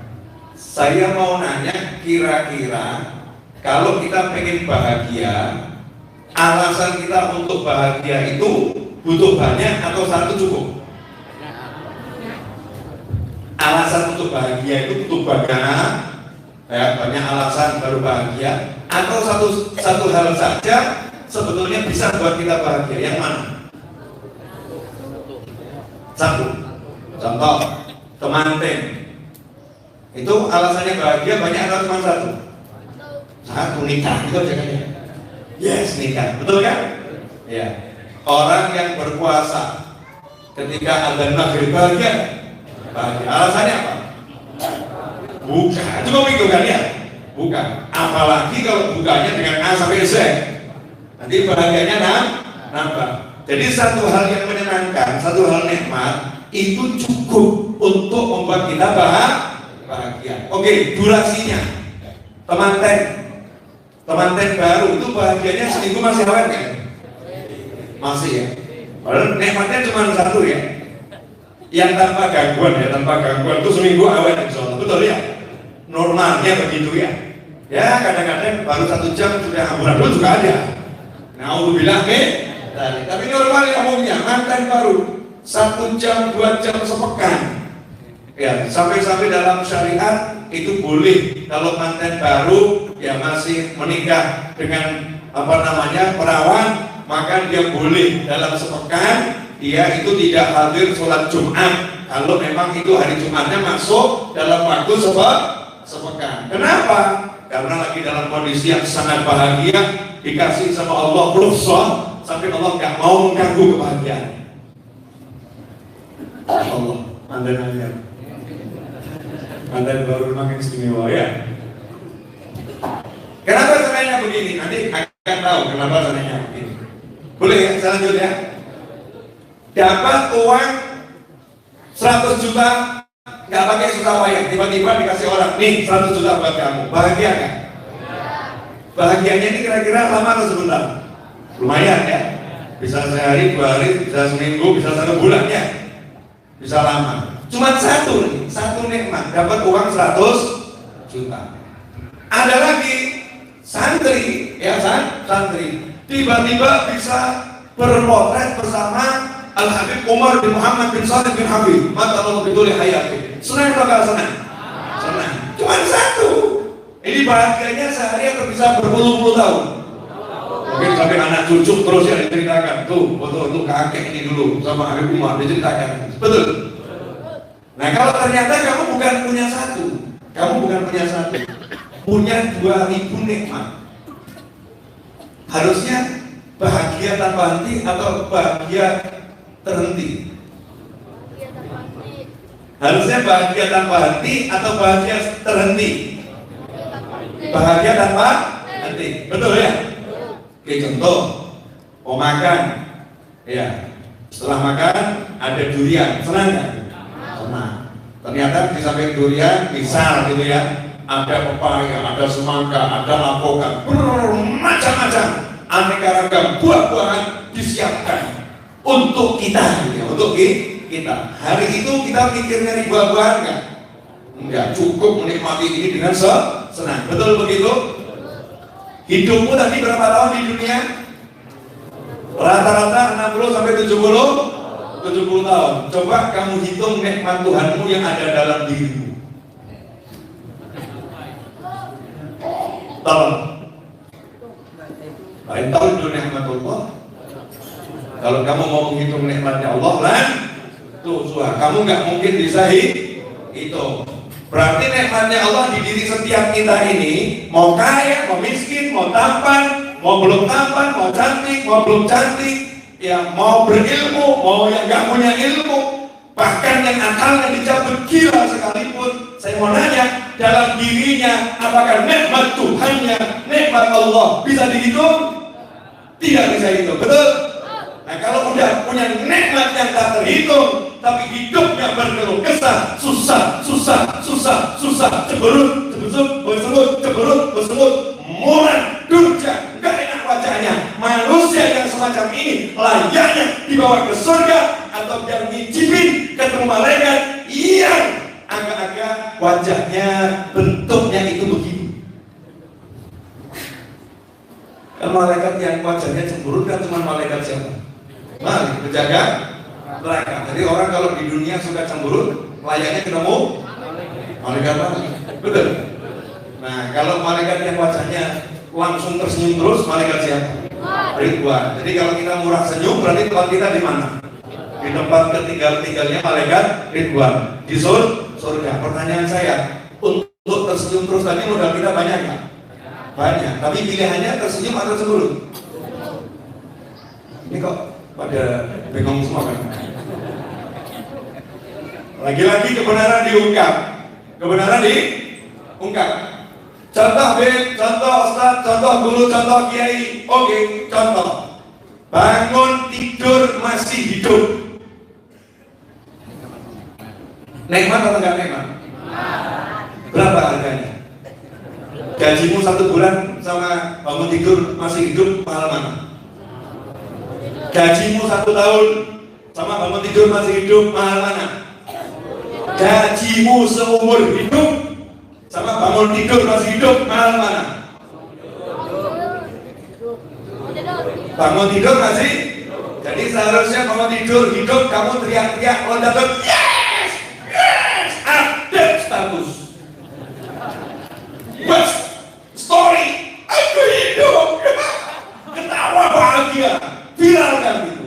Saya mau nanya, kira-kira kalau kita pengen bahagia, alasan kita untuk bahagia itu butuh banyak atau satu cukup? Alasan untuk bahagia itu butuh banyak, ya, banyak alasan baru bahagia, atau satu hal saja sebetulnya bisa buat kita bahagia. Yang mana? Satu. Contoh, temanten. Itu alasannya bahagia banyak atau cuma satu? Satu, nikah. Itu aja kan ya? Yes, nikah. Betul kan? Ya. Orang yang berpuasa ketika azan maghrib bahagia. Alasannya apa? Bukan. Cuma itu kan ya? Bukan. Apalagi kalau bukannya dengan A sampai Z, nanti bahagianya nambah. Jadi satu hal yang menyenangkan, satu hal nikmat itu cukup untuk membuat kita bahagia. Oke, durasinya. Temanten baru itu bahagianya seminggu masih awet kan? Masih ya. Padahal nikmatnya cuma satu ya. Yang tanpa gangguan ya, tanpa gangguan itu seminggu awet insyaallah. Betul ya? Normalnya begitu ya. Ya kadang-kadang baru 1 jam sudah amburadul juga ada. Naudzubillah tapi normal umumnya mantan baru 1 jam 2 jam sepekan. Ya, sampai dalam syariat itu boleh kalau mantan baru ya masih menikah dengan perawan, maka dia boleh dalam sepekan dia itu tidak hadir sholat Jumat kalau memang itu hari Jumatnya masuk dalam waktu sepekan. Kenapa? Karena lagi dalam kondisi yang sangat bahagia, dikasih sama Allah rukhsah, sampai Allah nggak mau mengganggu kebahagiaan. Allah, Anda baru makin istimewa ya. Kenapa caranya begini? Nanti akan tahu kenapa caranya begini. Boleh ya, saya lanjut ya. Dapat uang 100 juta, nggak pakai susah payah, tiba-tiba dikasih orang, nih 100 juta buat kamu, bahagia kan? Bahagianya ini kira-kira lama atau sebentar? Lumayan ya, bisa sehari, 2 hari, bisa seminggu, bisa 1 bulan ya, bisa lama. Cuma satu nikmat, dapat uang 100 juta. Ada lagi santri, ya santri, tiba-tiba bisa berpotret bersama Al-Habib Umar bin Muhammad bin Salim bin Habib, mata Allah betul hayati. Senang atau gak senang? Senang. Cuma satu. Ini bahagianya sehari atau bisa berpuluh-puluh tahun. Mungkin sampai anak cucu terus ya diceritakan. Tuh, foto untuk kakek ini dulu sama Habib Umar diceritakan. Betul. Nah, kalau ternyata kamu bukan punya satu, punya 2000 nikmat. Harusnya bahagia tanpa henti atau bahagia terhenti? Harusnya bahagia tanpa henti atau bahagia terhenti? Bahagia tanpa henti, betul ya? Oke, contoh, mau makan, ya, setelah makan ada durian, senang nggak? Senang. Ternyata di samping durian, misal gitu ya, ada pepaya, ada semangka, ada lapokan, macam-macam, aneka ragam buah-buahan disiapkan untuk kita, ya, untuk kita. Hari itu kita mikir nyari buah-buahan nggak? Enggak, cukup menikmati ini dengan senang. Betul begitu? Hidupmu tadi berapa tahun di dunia? Rata-rata 60 sampai 70 tahun. Coba kamu hitung nikmat Tuhanmu yang ada dalam dirimu. Tolong. Lain tahu itu nikmat Allah. Kalau kamu mau menghitung nikmatnya Allah, kamu nggak mungkin bisa hitung. Berarti nikmatnya Allah di diri setiap kita ini, mau kaya, mau miskin, mau tampan, mau belum tampan, mau cantik, mau belum cantik, ya mau berilmu, mau yang nggak punya ilmu, bahkan yang akalnya dicabut gila sekalipun, saya mau nanya, dalam dirinya apakah nikmat Tuhannya, nikmat Allah bisa dihitung? Tidak bisa dihitung, betul? Nah, kalau udah punya nikmat yang tak terhitung, tapi hidupnya berkeluh kesah, susah, cemberut, murah, durja, gak enak wajahnya. Manusia yang semacam ini layaknya dibawa ke surga atau yang nyicipin ketemu malaikat yang agak-agak wajahnya, bentuknya itu begini. Kalau malaikat yang wajahnya cemberut kan cuma malaikat siapa? Malaikat penjaga neraka. Jadi orang kalau di dunia suka cemberut, layaknya ketemu malaikat mana? Betul. Nah, kalau malaikat yang wajahnya langsung tersenyum terus, malaikat siapa? Ridwan. Jadi kalau kita murah senyum, berarti tempat kita di mana? Di tempat ketinggal-tinggalnya malaikat Ridwan. Di surga. Pertanyaan saya, untuk tersenyum terus tadi modal kita banyak nggak? Banyak. Tapi pilihannya tersenyum atau cemberut? Ini kok pada bingung semua kan? Lagi-lagi kebenaran diungkap. Contoh contoh Ustaz, contoh guru, contoh kiai. Oke, contoh. Bangun tidur masih hidup. Nikmat atau enggak nikmat? Berapa harganya? Gajimu 1 bulan sama bangun tidur masih hidup, mahal mana? Gajimu 1 tahun sama bangun tidur masih hidup, mahal mana? Gajimu seumur hidup sama bangun tidur masih hidup, mahal mana? Bangun tidur nggak sih? Jadi seharusnya bangun tidur, hidup kamu teriak-teriak, kalau dapat yes, yes, update status. What's story? Aku hidup, ketawa bahagia, viralkan gitu.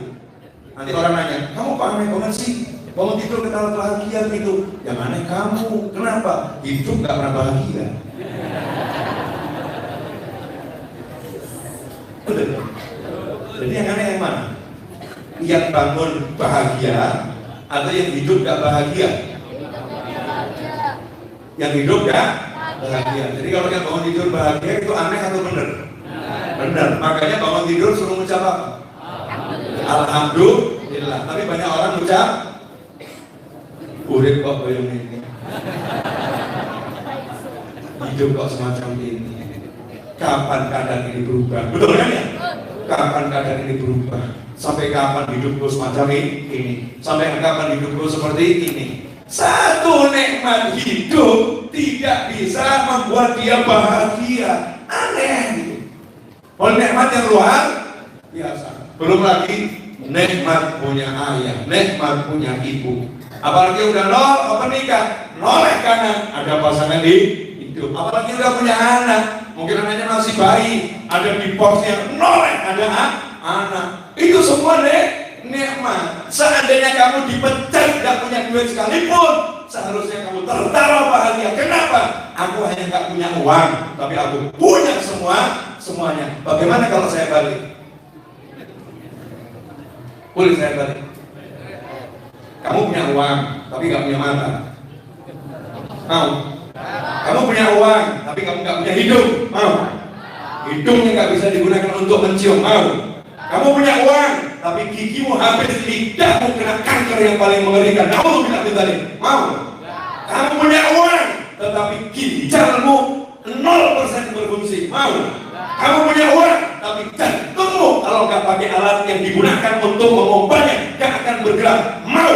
Nanti orang nanya, kamu kok aneh banget sih? Bangun tidur ketawa bahagia gitu. Yang aneh kamu, kenapa? Hidup nggak pernah bahagia. Jadi yang aneh yang mana? Yang bangun bahagia atau yang hidup gak bahagia? Yang hidup gak bahagia. Jadi kalau yang bangun tidur bahagia itu aneh atau benar? Benar. Makanya bangun tidur suruh mengucap apa? Alhamdulillah. Tapi banyak orang mengucap urip kok bayang ini, hidup kok semacam ini. Kapan keadaan ini berubah? Betul kan ya? Kapan keadaan ini berubah? Sampai kapan hidupku semacam ini? Sampai kapan hidupku seperti ini? Satu nikmat hidup tidak bisa membuat dia bahagia. Aneh gitu. Oh, nikmat yang luar biasa. Belum lagi nikmat punya ayah, nikmat punya ibu. Apalagi udah nol nikah, noleh kanan, ada pasangan di hidup. Apalagi udah punya anak, mungkin anaknya masih bayi, ada di posnya, noleh ada anak. Itu semua nikmat. Seandainya kamu dipecat gak punya duit sekalipun, seharusnya kamu tertawa bahagia. Kenapa? Aku hanya gak punya uang, tapi aku punya semuanya. Bagaimana kalau saya balik? Boleh saya balik? Kamu punya uang, tapi gak punya mata. Mau? Kamu punya uang, tapi kamu gak punya hidung. Mau? Hidungnya gak bisa digunakan untuk mencium. Mau? Kamu punya uang, tapi gigimu habis, lidahmu kena kanker yang paling mengerikan. Naudzubillah min dzalik. Mau? Kamu punya uang, tetapi ginjalmu 0% berfungsi. Mau? Kamu punya uang, tapi jantungmu kalau nggak pakai alat yang digunakan untuk memompanya nggak akan bergerak. Mau?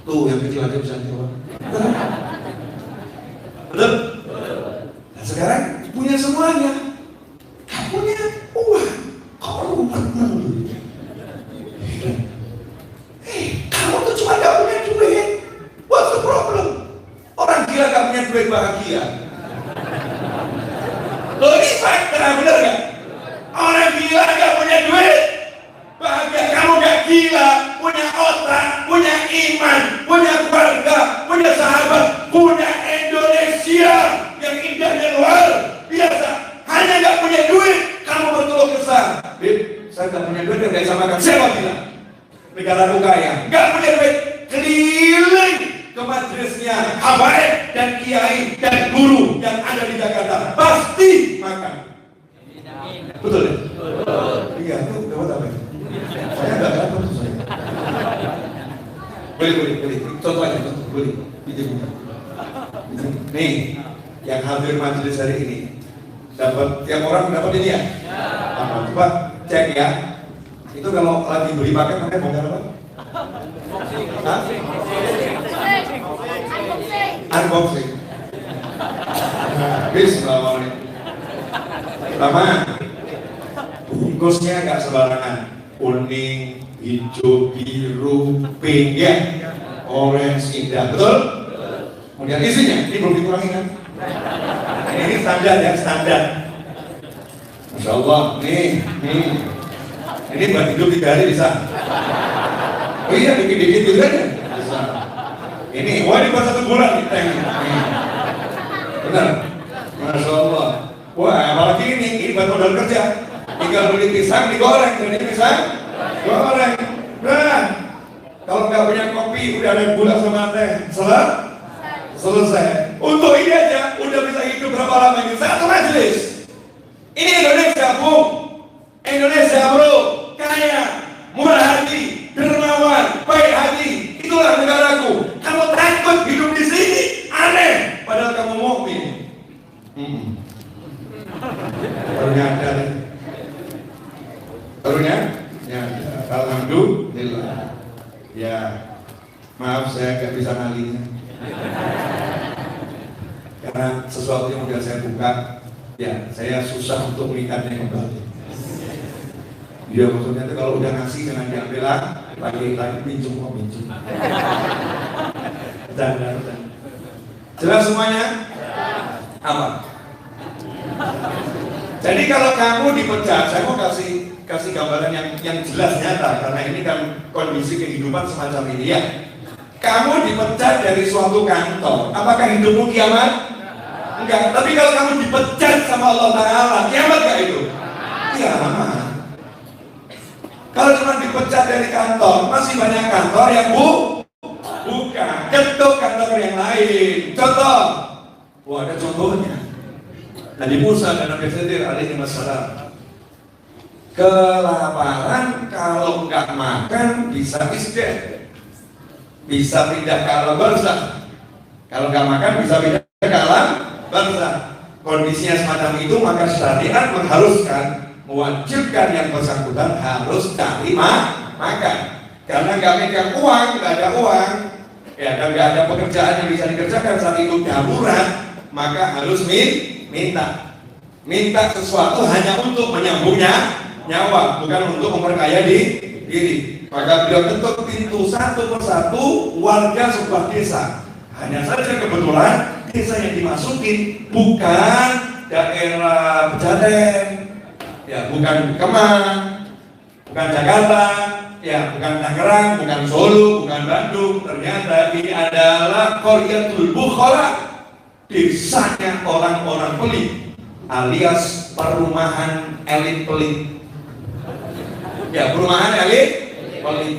Tuh yang kecil aja bisa jawab. Betul? Nah, sekarang punya semuanya. Kamu punya uang, kamu kamu tuh cuma nggak punya duit. What's the problem? Orang gila nggak punya duit bahagia. Loh, ini fakta, bener gak? Orang gila gak punya duit bahagia. Kamu gak gila, punya otak, punya iman, punya keluarga, punya sahabat, punya Indonesia yang indahnya luar biasa. Hanya gak punya duit, kamu berkeluh kesah. Bib, saya gak punya duit, gak bisa makan. Siapa bilang? Negaraku kaya, gak punya duit, keliling ke majelisnya habaib dan kiai dan guru yang ada di Jakarta, pasti makan. Betul ya? Iya, itu dapat apa ya? Saya nggak dapat saya. Boleh. Contoh aja, boleh. Nih, yang hadir majelis hari ini, dapat tiap orang dapat ini ya? Coba cek ya. Itu kalau lagi beli paket namanya bongkar apa? Hah? Unboxing. Bismillahirrahmanirrahim. Pertama, bungkusnya nggak sembarangan. Kuning, hijau, biru, pink, ya, orange, indah, betul? Kemudian isinya, ini belum dikurangi kan? Ini standar ya, standar. Masya Allah, nih. Ini buat hidup 3 hari bisa. Oh iya, dikit-dikit juga ya. Bisa. Ini, wah ini buat 1 bulan nih, benar. Masya Allah. Wah, apalagi ini buat modal kerja. Tinggal beli pisang digoreng, ini pisang goreng. Nah, kalau nggak punya kopi, udah ada gula sama teh, selesai. Untuk ini aja, udah bisa hidup berapa lama ini? 1 majelis. Ini Indonesia, Bu. Indonesia, bro, kaya, murah hati, dermawan, baik hati. Itulah negaraku. Kamu takut hidup di sini? Aneh. Padahal kamu mukmin. Barunya, alhamdulillah. Ya, maaf saya nggak bisa ngalinya. Karena sesuatu yang udah saya buka, ya saya susah untuk mengingatnya kembali. Dia maksudnya itu kalau udah ngasih jangan diambil lagi pinjam. Dan jelas semuanya? Apa? Jadi kalau kamu dipecat, saya mau kasih gambaran yang jelas nyata, karena ini kan kondisi kehidupan semacam ini ya. Kamu dipecat dari suatu kantor, apakah hidupmu kiamat? Enggak. Tapi kalau kamu dipecat sama Allah Ta'ala, kiamat gak itu? Kiamat. Kalau cuma dipecat dari kantor, masih banyak kantor yang buka, ketuk kantor yang lain. Contoh, ada contohnya. Nabi Musa dan Nabi Khidir alaihi wassalam kelaparan, kalau nggak makan bisa isdet, bisa pindah ke alam barzakh. Kalau nggak makan bisa pindah ke alam barzakh. Kondisinya semacam itu, maka syariat mengharuskan, mewajibkan yang bersangkutan harus cari makan. Karena nggak megang uang, nggak ada uang, ya, dan nggak ada pekerjaan yang bisa dikerjakan saat itu darurat, maka harus minta sesuatu hanya untuk menyambungnya nyawa, bukan untuk memperkaya diri. Maka beliau ketuk pintu satu persatu warga sebuah desa. Hanya saja kebetulan desa yang dimasukin bukan daerah Pejaten, ya, bukan Kemang, bukan Jakarta, ya, bukan Tangerang, bukan Solo, bukan Bandung. Ternyata ini adalah Qaryatul Bukhala, desanya orang-orang pelit, alias perumahan elit pelit. Ya, perumahan elit pelit.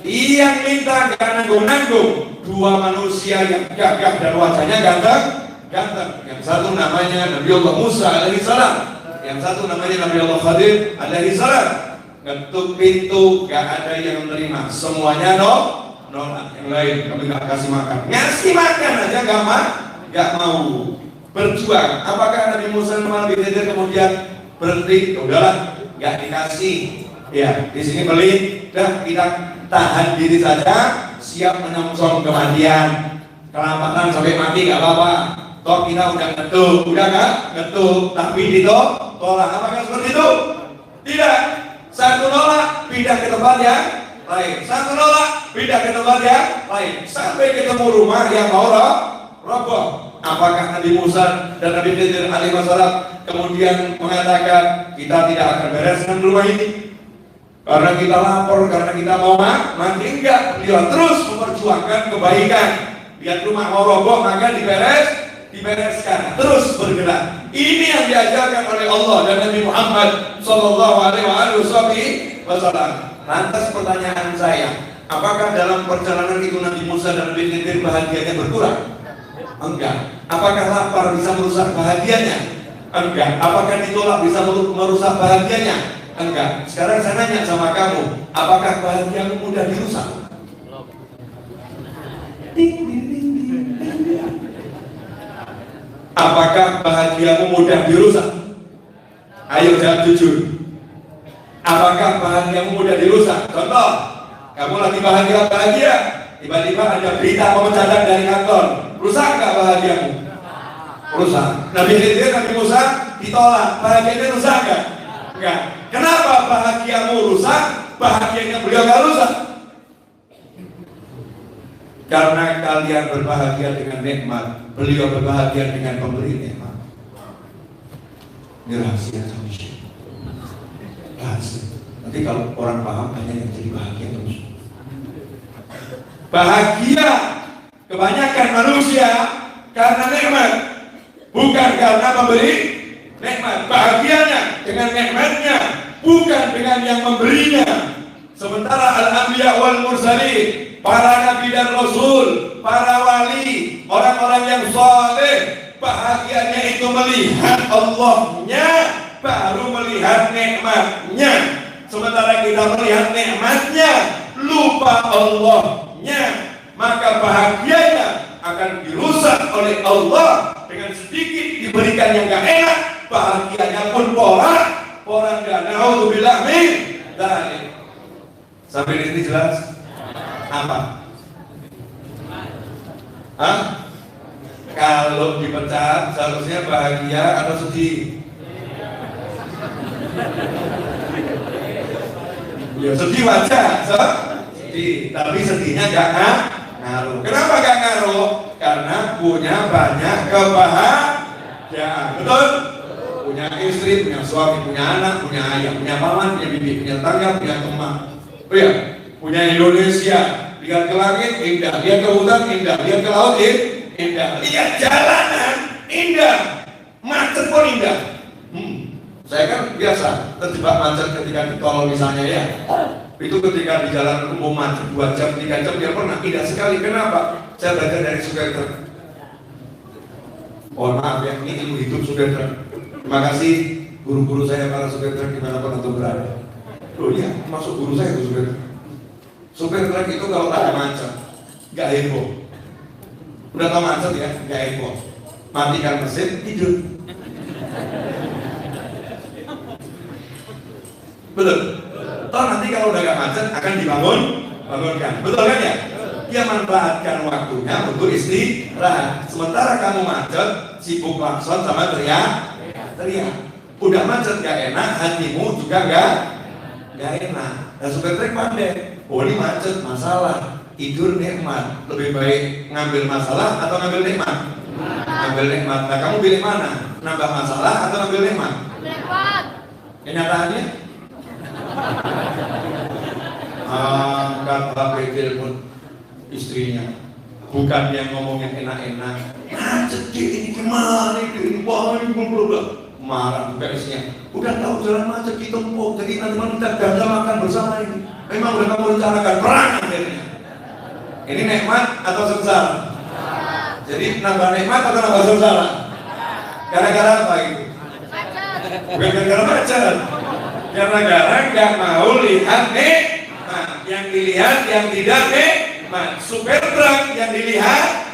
Yang minta gak nanggung-nanggung, dua manusia yang gagah dan wajahnya ganteng. Yang satu namanya Nabi Allah Musa alaihi salam, yang satu namanya Nabi Allah Khidir alaihi salam. Ngetuk pintu, gak ada yang menerima, semuanya nolak. Yang lain kami gak kasih makan, ngasih makan aja gak mau berjuang. Apakah Nabi Musa dan Nabi Khidir kemudian berhenti? Udahlah, gak dikasih. Ya, di sini pelit, dah kita tahan diri saja, siap menyongsong kematian. Kelaparan sampai mati gak apa-apa. Toh kita udah ngetuk, tapi ditolak. Apakah seperti itu? Tidak. Satu nolak, pindah ke tempat yang lain. Satu nolak, pindah ke tempat yang lain. Sampai ketemu rumah yang mau roboh. Apakah Nabi Musa dan Nabi Khidir alaihi wassalam kemudian mengatakan kita tidak akan bereskan rumah ini karena kita lapor, karena kita mau mati? Enggak. Beliau terus memperjuangkan kebaikan. Lihat rumah mau roboh, maka dibereskan, terus bergerak. Ini yang diajarkan oleh Allah dan Nabi Muhammad Sallallahu Alaihi Wasallam. Lantas pertanyaan saya, apakah dalam perjalanan itu Nabi Musa dan Nabi Khidir bahagianya berkurang? Enggak. Apakah lapar bisa merusak bahagianya? Enggak. Apakah ditolak bisa merusak bahagianya? Enggak. Sekarang saya nanya sama kamu, apakah bahagiamu mudah dirusak? Apakah bahagiamu mudah dirusak? Ayo jawab jujur. Apakah bahagiamu mudah dirusak? Contoh, kamu lagi bahagia, tiba-tiba ada berita pemecatan dari kantor, rusak nggak bahagiamu? Rusak. Nabi Khidir, Nabi Musa ditolak, bahagianya rusak nggak? Enggak. Kenapa bahagiamu rusak? Bahagianya beliau nggak rusak? Karena kalian berbahagia dengan nikmat, beliau berbahagia dengan pemberi nikmat. Ini rahasia kami. Rahasia. Nanti kalau orang paham, hanya yang jadi bahagia terus. Bahagia kebanyakan manusia karena nikmat, bukan karena memberi nikmat. Bahagianya dengan nikmatnya, bukan dengan yang memberinya. Sementara al-anbiya wal mursalin, para nabi dan rasul, para wali, orang-orang yang saleh, bahagianya itu melihat Allahnya, baru melihat nikmatnya. Sementara kita melihat nikmatnya, lupa Allahnya, maka bahagianya akan dirusak oleh Allah. Dengan sedikit diberikan yang gak enak, bahagianya pun porak-poranda. Na'udzubillah min dzalik. Sampai di sini jelas? Apa? Hah? Kalau dipecat seharusnya bahagia atau sedih? Ya sedih wajar, sedih. Tapi sedihnya gak ngaruh. Kenapa gak ngaruh? Karena punya banyak kebahagiaan. Betul? Punya istri, punya suami, punya anak, punya ayah, punya paman, punya bibi, punya tangga, punya teman. Oh ya, punya Indonesia. Lihat ke langit indah, lihat ke hutan indah, lihat ke laut indah, lihat jalanan indah, macet pun indah. Saya kan biasa terjebak macet ketika di tol misalnya ya. Itu ketika di jalan umum macet 2 jam, 3 jam dia pernah indah sekali. Kenapa? Saya belajar dari supir truk. Mohon maaf ya, ini ilmu hidup supir truk. Terima kasih guru-guru saya para supir truk dimanapun untuk berada. Oh iya, masuk guru saya itu supir truk. Supir truk itu kalau ada macet, nggak heboh. Udah tau macet ya, nggak heboh. Matikan mesin, tidur. Betul. Toh nanti kalau udah gak macet akan bangunkan. Betul kan ya? Dia manfaatkan waktunya untuk istirahat. Sementara kamu macet, sibuk klakson sama teriak. Udah macet gak enak, hatimu juga gak enak. Dan supir truk pandai. Oh ini macet, masalah. Tidur nikmat. Lebih baik ngambil masalah atau ngambil nikmat? Ngambil nikmat. Nah kamu pilih mana? Nambah masalah atau ngambil nikmat? Nikmat. Kenyataannya? Angkat HP telepon istrinya, bukan yang ngomongnya enak-enak. Macet ini gimana ini marah juga istrinya. Udah tahu jalan macet ditempuh, jadi nanti kita gagal makan bersama ini. Memang udah kamu rencanakan perang akhirnya. Ini nikmat atau sengsara? Jadi nambah nikmat atau nambah sengsara? Gara-gara apa itu? Bukan gara-gara macet. Gara-gara nggak mau lihat nikmat. Yang dilihat yang tidak nikmat. Supir truk yang dilihat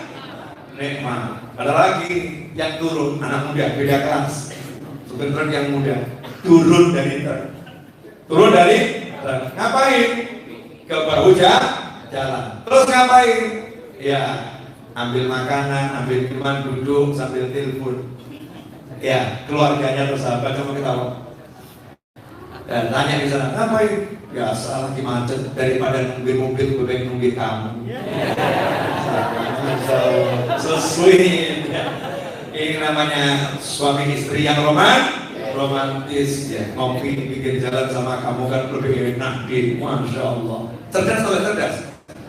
nikmat. Ada lagi yang turun, anak muda beda kelas. Supir truk yang muda turun dari truk. Ngapain? Ke bahu jalan. Terus ngapain? Ya, ambil makanan, ambil minuman, duduk sambil telepon. Ya, keluarganya atau sahabat cuma ketawa. Dan tanya di sana, ngapain? Biasa lagi macet, daripada nungguin mobil, gue pengen nungguin kamu. Sesuai. Ini namanya suami istri yang romantis ya. Ngopi di pinggir jalan sama kamu kan lebih enak di, masya Allah. Cerdas atau cerdas?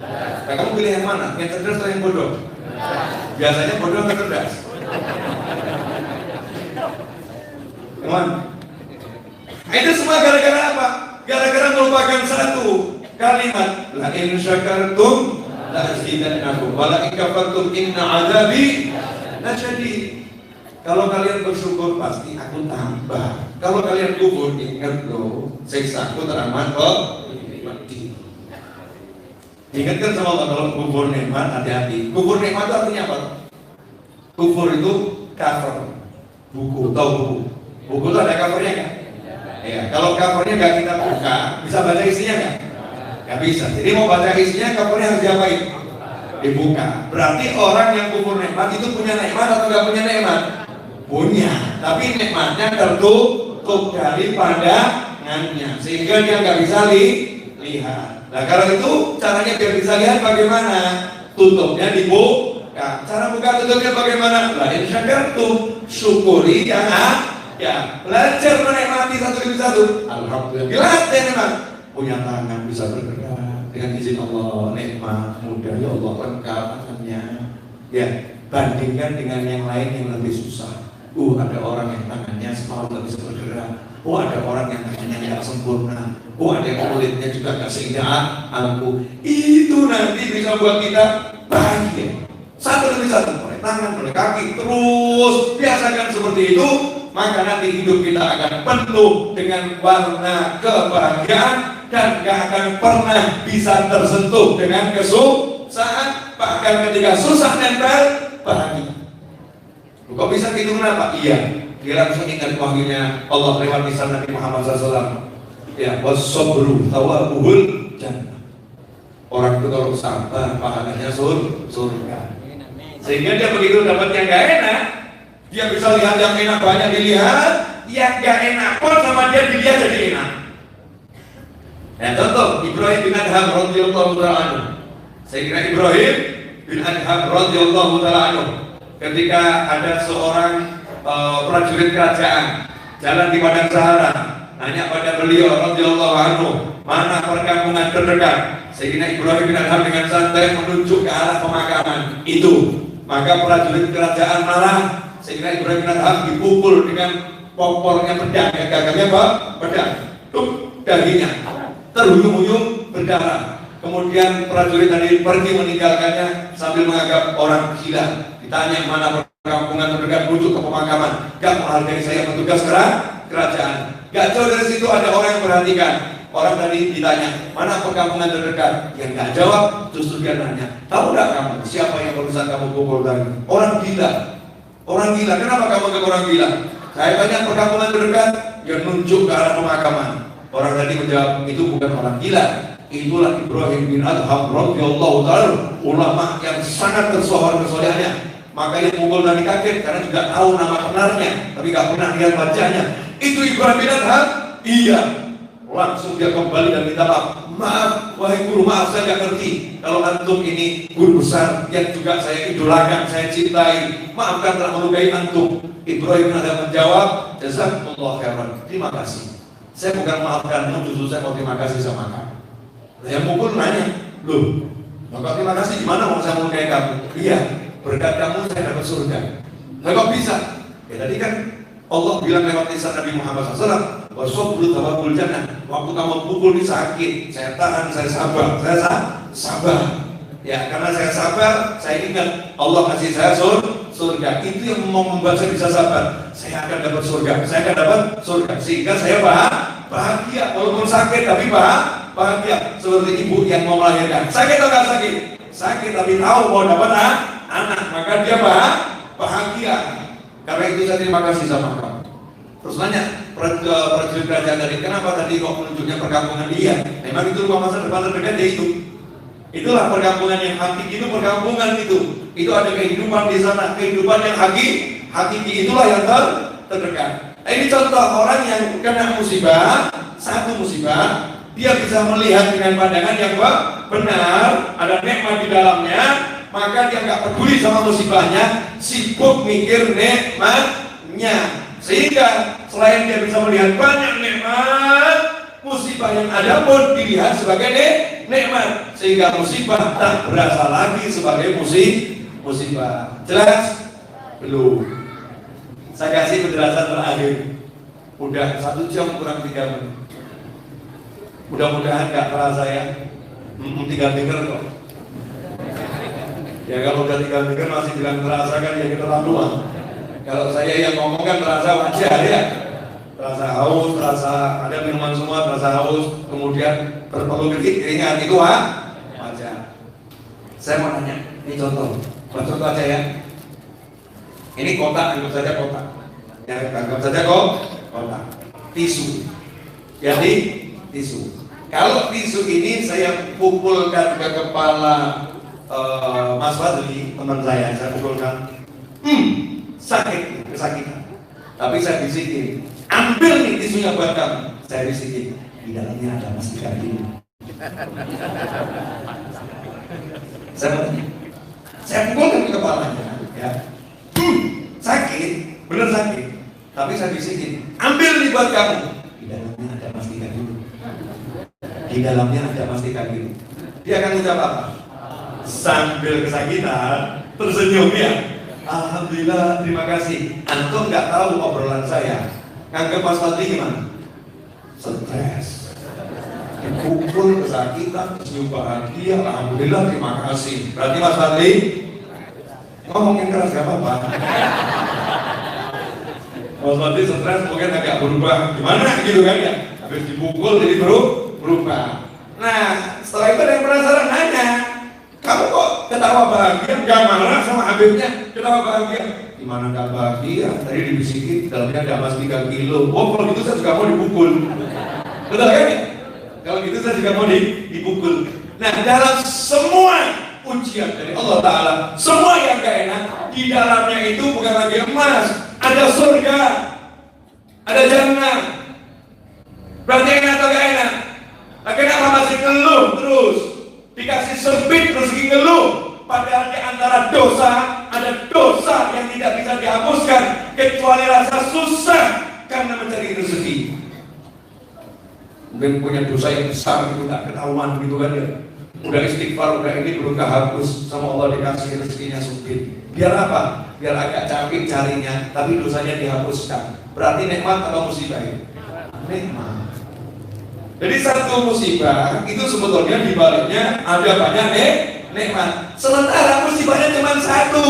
Nah, kamu pilih yang mana? Yang cerdas atau yang bodoh? Biasanya bodoh atau cerdas? Yang mana? Itu semua gara-gara apa? Gara-gara melupakan satu kalimat, la in syakartum la azidannakum wa la in kafartum inna azabi lasyadid. Kalau kalian bersyukur pasti aku tambah. Kalau kalian kufur, ingat loh, siksaku teramat kok. Ingatkan sama Allah, kalau kufur nikmat hati-hati. Kufur nikmat itu artinya apa? Kufur itu cover buku, tahu buku? Buku itu ada covernya kan? Ya, kalau covernya nggak kita buka, bisa baca isinya nggak? Nggak bisa. Jadi mau baca isinya, covernya harus diapain? Dibuka. Berarti orang yang kufur nikmat itu punya nikmat atau nggak punya nikmat? Punya. Tapi nikmatnya tertutup dari pandangannya, sehingga dia nggak bisa lihat. Nah kalau itu caranya biar bisa lihat bagaimana? Tutupnya dibuka. Cara buka tutupnya bagaimana? Lain syakartum, syukuri ya, belajar menikmati satu demi satu. Alhamdulillah, dilatih memang. Punya tangan bisa bergerak dengan izin Allah, nikmat, mudah ya Allah, lengkap tangannya. Ya, bandingkan dengan yang lain yang lebih susah. Ada orang yang tangannya semalam nggak bisa bergerak. Ada orang yang tangannya nggak sempurna. Ada yang kulitnya juga nggak seindah aku. Itu nanti bisa buat kita bahagia. Satu demi satu, oleh tangan, oleh kaki, terus biasakan seperti itu. Maka nanti hidup kita akan penuh dengan warna kebahagiaan dan gak akan pernah bisa tersentuh dengan kesusahan. Bahkan ketika susah nempel, bahagia. Kok bisa gitu, kenapa? Iya, dia langsung ingat wahyunya Allah lewat lisan Nabi Muhammad SAW. Ya, was-sabru thawabuhul jannah. Orang itu kalau sabar, pahalanya surga. Sehingga dia begitu dapat yang gak enak, dia bisa lihat yang enak banyak dilihat, yang gak enak pun sama dia dilihat jadi enak. Ya contoh Ibrahim bin Adham radhiyallahu taala anhu. Sayyidina Ibrahim bin Adham radhiyallahu taala anhu, ketika ada seorang prajurit kerajaan jalan di padang Sahara, nanya pada beliau radhiyallahu anhu, mana perkampungan terdekat? Sayyidina Ibrahim bin Adham dengan santai menunjuk ke arah pemakaman itu. Maka prajurit kerajaan marah. Sayyidina Ibrahim bin Adham dipukul dengan popornya pedang, gagangnya apa? Pedang. Tuh dagingnya terhuyung-huyung berdarah. Kemudian prajurit tadi pergi meninggalkannya sambil menganggap orang gila. Ditanya mana perkampungan terdekat, menuju ke pemakaman. Gak menghargai saya petugas kerajaan. Gak jauh dari situ ada orang yang perhatikan. Orang tadi ditanya mana perkampungan terdekat, yang gak jawab justru dia nanya, tahu gak kamu siapa yang barusan kamu pukul tadi? Orang gila. Orang gila. Kenapa kamu ke orang gila? Saya tanya perkampungan terdekat, dia nunjuk ke arah pemakaman. Orang tadi menjawab, itu bukan orang gila, itulah Ibrahim bin Adham radhiyallahu taala, ulama yang sangat tersohor kesolehannya. Makanya pukul tadi kaget karena juga tahu nama benarnya, tapi gak pernah lihat bacanya. Itu Ibrahim bin Adham? Iya. Langsung dia kembali dan minta maaf. Maaf, wahai guru, maaf saya gak ngerti. Kalau antum ini guru besar yang juga saya idolakan, saya cintai, maafkan telah melukai antum. Ibrahim bin Adham menjawab, jazakumullah khairan, terima kasih. Saya bukan maafkanmu, justru saya mau terima kasih sama kamu. Yang mukul nanya, loh, maka terima kasih gimana mau saya melukai kamu? Iya, berkat kamu saya dapat surga. Nah kok bisa? Ya tadi kan Allah bilang lewat lisan Nabi Muhammad SAW, wasobru tawakul jannah. Waktu kamu pukul ini sakit, saya tahan, saya sabar, sabar. Ya karena saya sabar, saya ingat Allah kasih saya surga. Itu yang mau membuat saya bisa sabar. Saya akan dapat surga, saya akan dapat surga. Sehingga saya bahagia, walaupun sakit tapi bahagia. Seperti ibu yang mau melahirkan, sakit atau nggak sakit? Sakit tapi tahu mau dapat anak, maka dia bahagia. Karena itu saya terima kasih sama kamu. Terus nanya prajurit kerajaan tadi, kenapa tadi kok menunjuknya perkampungan? Iya, memang itu rumah masa depan terdekat dia itu. Itulah perkampungan yang hakiki, itu perkampungan itu. Itu ada kehidupan di sana, kehidupan yang hakiki itulah yang terdekat. Nah, ini contoh orang yang kena musibah, satu musibah, dia bisa melihat dengan pandangan yang benar, ada nikmat di dalamnya, maka dia nggak peduli sama musibahnya, sibuk mikir nikmatnya. Sehingga selain dia bisa melihat banyak nikmat, musibah yang ada pun dilihat sebagai nikmat, sehingga musibah tak berasa lagi sebagai musibah. Jelas? Belum. Saya kasih penjelasan terakhir. Udah 1 jam kurang 3 menit. Mudah-mudahan gak terasa ya. Tinggal denger kok. Ya kalau udah tinggal denger masih bilang terasa kan ya keterlaluan. Kalau saya yang ngomong kan terasa wajar ya. Terasa haus, terasa ada minuman semua, terasa haus, kemudian berpeluh keringat itu wajar. Saya mau nanya, ini contoh aja ya. Ini kotak, anggap saja kotak. Ya, anggap saja kotak. Tisu. Jadi tisu. Kalau tisu ini saya pukulkan ke kepala Mas Fadli, teman saya pukulkan. Sakit, kesakitan. Tapi saya bisikin, ambil nih tisunya buat kamu. Saya bisikin, di dalamnya ada Mas Dikandil. Saya pukulkan ke kepalanya, ya. Sakit, bener sakit. Tapi saya bisikin, ambil nih buat kamu. Di dalamnya ada Mas Dikandil. Di dalamnya ada Mas Dikandil. Dia akan ucap apa? Sambil kesakitan, tersenyum ya. Alhamdulillah, terima kasih. Antum nggak tahu obrolan saya. Nganggep Mas Fadli gimana? Stres. Dipukul, kesakitan, senyum bahagia. Alhamdulillah, terima kasih. Berarti Mas Fadli ngomongin keras gak apa-apa. Mas Fadli stres mungkin agak berubah. Gimana gitu kan ya? Habis dipukul jadi berubah. Nah, setelah itu ada yang penasaran nanya, kamu kok ketawa bahagia, gak marah sama Habibnya, ketawa bahagia? Gimana gak bahagia? Tadi dibisikin, dalamnya ada emas 3 kilo. Oh kalau gitu saya juga mau dipukul. Betul kan ya? Kalau gitu saya juga mau dipukul. Nah dalam semua ujian dari Allah Ta'ala, semua yang gak enak, di dalamnya itu bukan lagi emas, ada surga, ada jannah. Berarti enak atau gak enak? Nah, kenapa ngeluh terus, dikasih sempit rezeki ngeluh. Padahal di antara dosa ada dosa yang tidak bisa dihapuskan kecuali rasa susah karena mencari rezeki. Mungkin punya dosa yang besar itu tak ketahuan gitu kan ya. Udah istighfar, udah ini belum kehapus, sama Allah dikasih rezekinya sempit. Biar apa? Biar agak capek carinya, tapi dosanya dihapuskan. Berarti nikmat atau musibah ini? Nikmat. Jadi satu musibah itu sebetulnya di baliknya ada banyak nikmat. Sementara musibahnya cuma satu,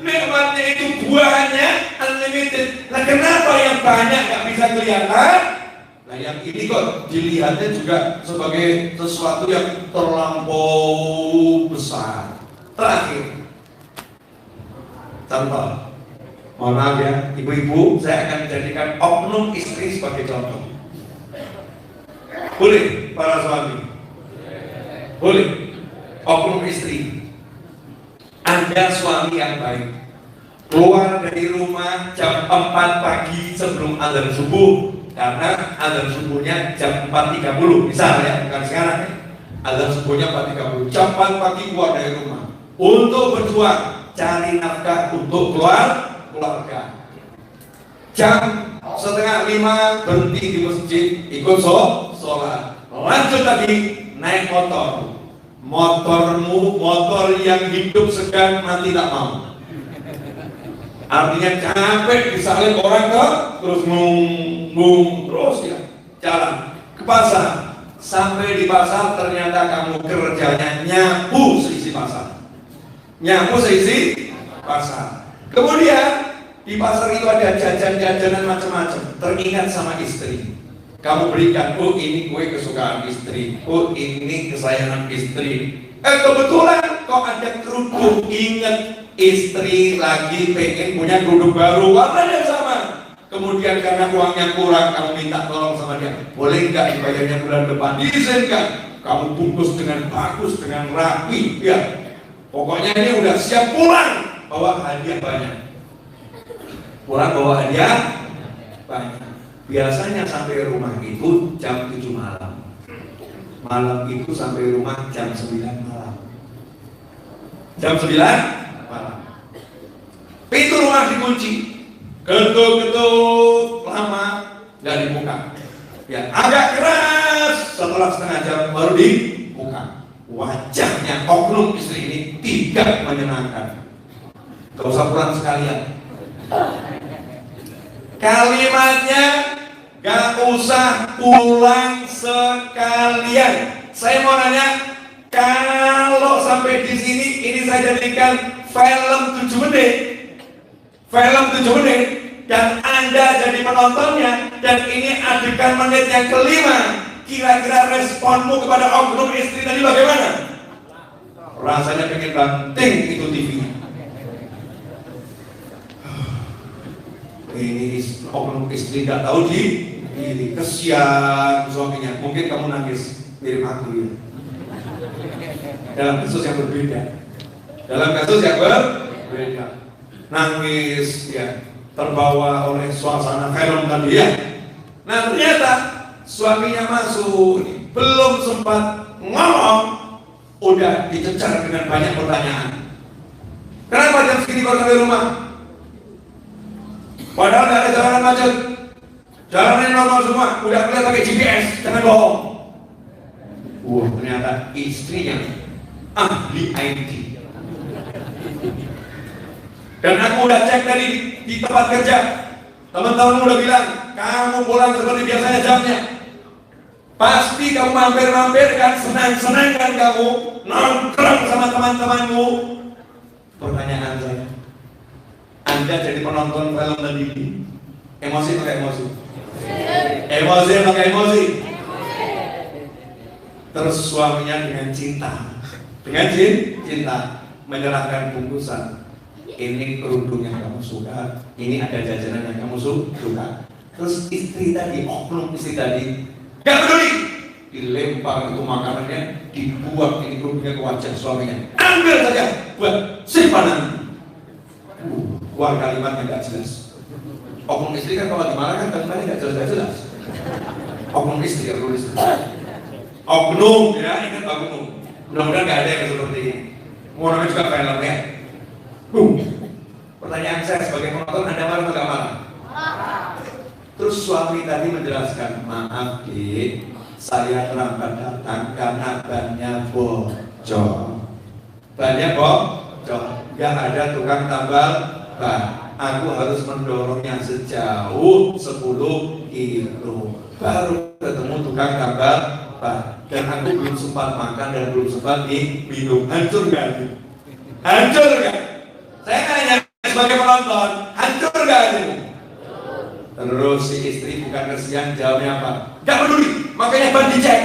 nikmatnya itu buahnya unlimited. Nah kenapa yang banyak nggak bisa kelihatan? Nah yang ini kok dilihatnya juga sebagai sesuatu yang terlampau besar. Terakhir, contoh, mohon maaf ya ibu-ibu, saya akan jadikan oknum istri sebagai contoh. Boleh para suami? Boleh. Oknum istri. Anda suami yang baik, keluar dari rumah jam 4 pagi sebelum azan subuh, karena azan subuhnya jam 4.30 misal ya, bukan sekarang ya. Azan subuhnya 4.30, jam 4 pagi keluar dari rumah untuk berjuang cari nafkah untuk keluarga. Jam 4:30 berhenti di masjid ikut sholat, lanjut lagi naik motor. Motor yang hidup segan mati tak mau. Artinya capek disalib orang ke terus ngung terus ya jalan ke pasar. Sampai di pasar ternyata kamu kerjanya nyapu seisi pasar. Nyapu seisi pasar. Kemudian di pasar itu ada jajan-jajanan macam-macam. Teringat sama istri. Kamu berikan, oh ini kue kesukaan istri, oh ini kesayangan istri. Kebetulan kok ada kerudung, ingat istri lagi pengen punya kerudung baru, warnanya sama. Kemudian karena uangnya kurang, kamu minta tolong sama dia, boleh nggak dibayarnya bulan depan? Diizinkan. Kamu bungkus dengan bagus, dengan rapi, ya. Pokoknya ini udah siap pulang, bawa hadiah banyak. Pulang bawa hadiah banyak. Biasanya sampai rumah itu jam 7 malam. Malam itu sampai rumah jam 9 malam. Jam 9 malam. Pintu rumah dikunci. Ketuk-ketuk lama nggak dibuka. Ya, agak keras setelah setengah jam baru dibuka. Wajahnya oknum istri ini tidak menyenangkan. Gak usah pulang sekalian. Kalimatnya gak usah pulang sekalian. Saya mau nanya, kalau sampai di sini ini saya jadikan film 7 menit, film 7 menit, dan Anda jadi penontonnya, dan ini adegan menit yang kelima, kira-kira responmu kepada oknum istri tadi bagaimana? Rasanya pengen banting itu TV-nya. Ini oknum istri nggak tahu ini kesian suaminya. Mungkin kamu nangis mirip aku ya. Dalam kasus yang berbeda. Nangis ya, terbawa oleh suasana film tadi ya. Nah ternyata suaminya masuk, belum sempat ngomong, udah dicecar dengan banyak pertanyaan. Kenapa jam segini kau sampai rumah? Padahal nggak ada jalanan macet, jalannya normal semua, udah kelihatan pakai GPS, jangan bohong. Ternyata istrinya ahli IT. Dan aku udah cek tadi di tempat kerja, teman-teman udah bilang, kamu pulang seperti biasanya jamnya. Pasti kamu mampir-mampir kan, senang-senang kan kamu, nongkrong sama teman-temanmu. Pertanyaan saya, Anda jadi penonton film tadi, emosi pakai emosi, emosi pakai emosi. Terus suaminya dengan cinta menyerahkan bungkusan. Ini kerudung yang kamu suka, ini ada jajanan yang kamu suka. Terus istri tadi, oknum istri tadi, gak peduli, dilempar itu makanannya, dibuang ini kerudungnya ke wajah suaminya. Ambil saja buat simpanan. Keluar kalimat yang gak jelas. Oknum istri kan kalau dimarahkan kalimatnya gak jelas. Oknum istri yang tulis. Oknum, ya ingat oknum. Mudah-mudahan nggak ada yang seperti ini. Mau namanya juga film ya. Pertanyaan saya sebagai penonton, Anda marah atau nggak marah? Terus suami tadi menjelaskan, maaf Dik, saya terlambat datang karena bannya bocor. Bannya bocor, nggak ada tukang tambal ban. Aku harus mendorongnya sejauh 10 kilo baru ketemu tukang tambal ban. Dan aku belum sempat makan dan belum sempat minum. Hancur gak? Hancur gak? Saya nanya sebagai penonton, hancur gak ini? Terus si istri bukan kesian, jawabnya apa? Gak peduli, makanya ban dicek.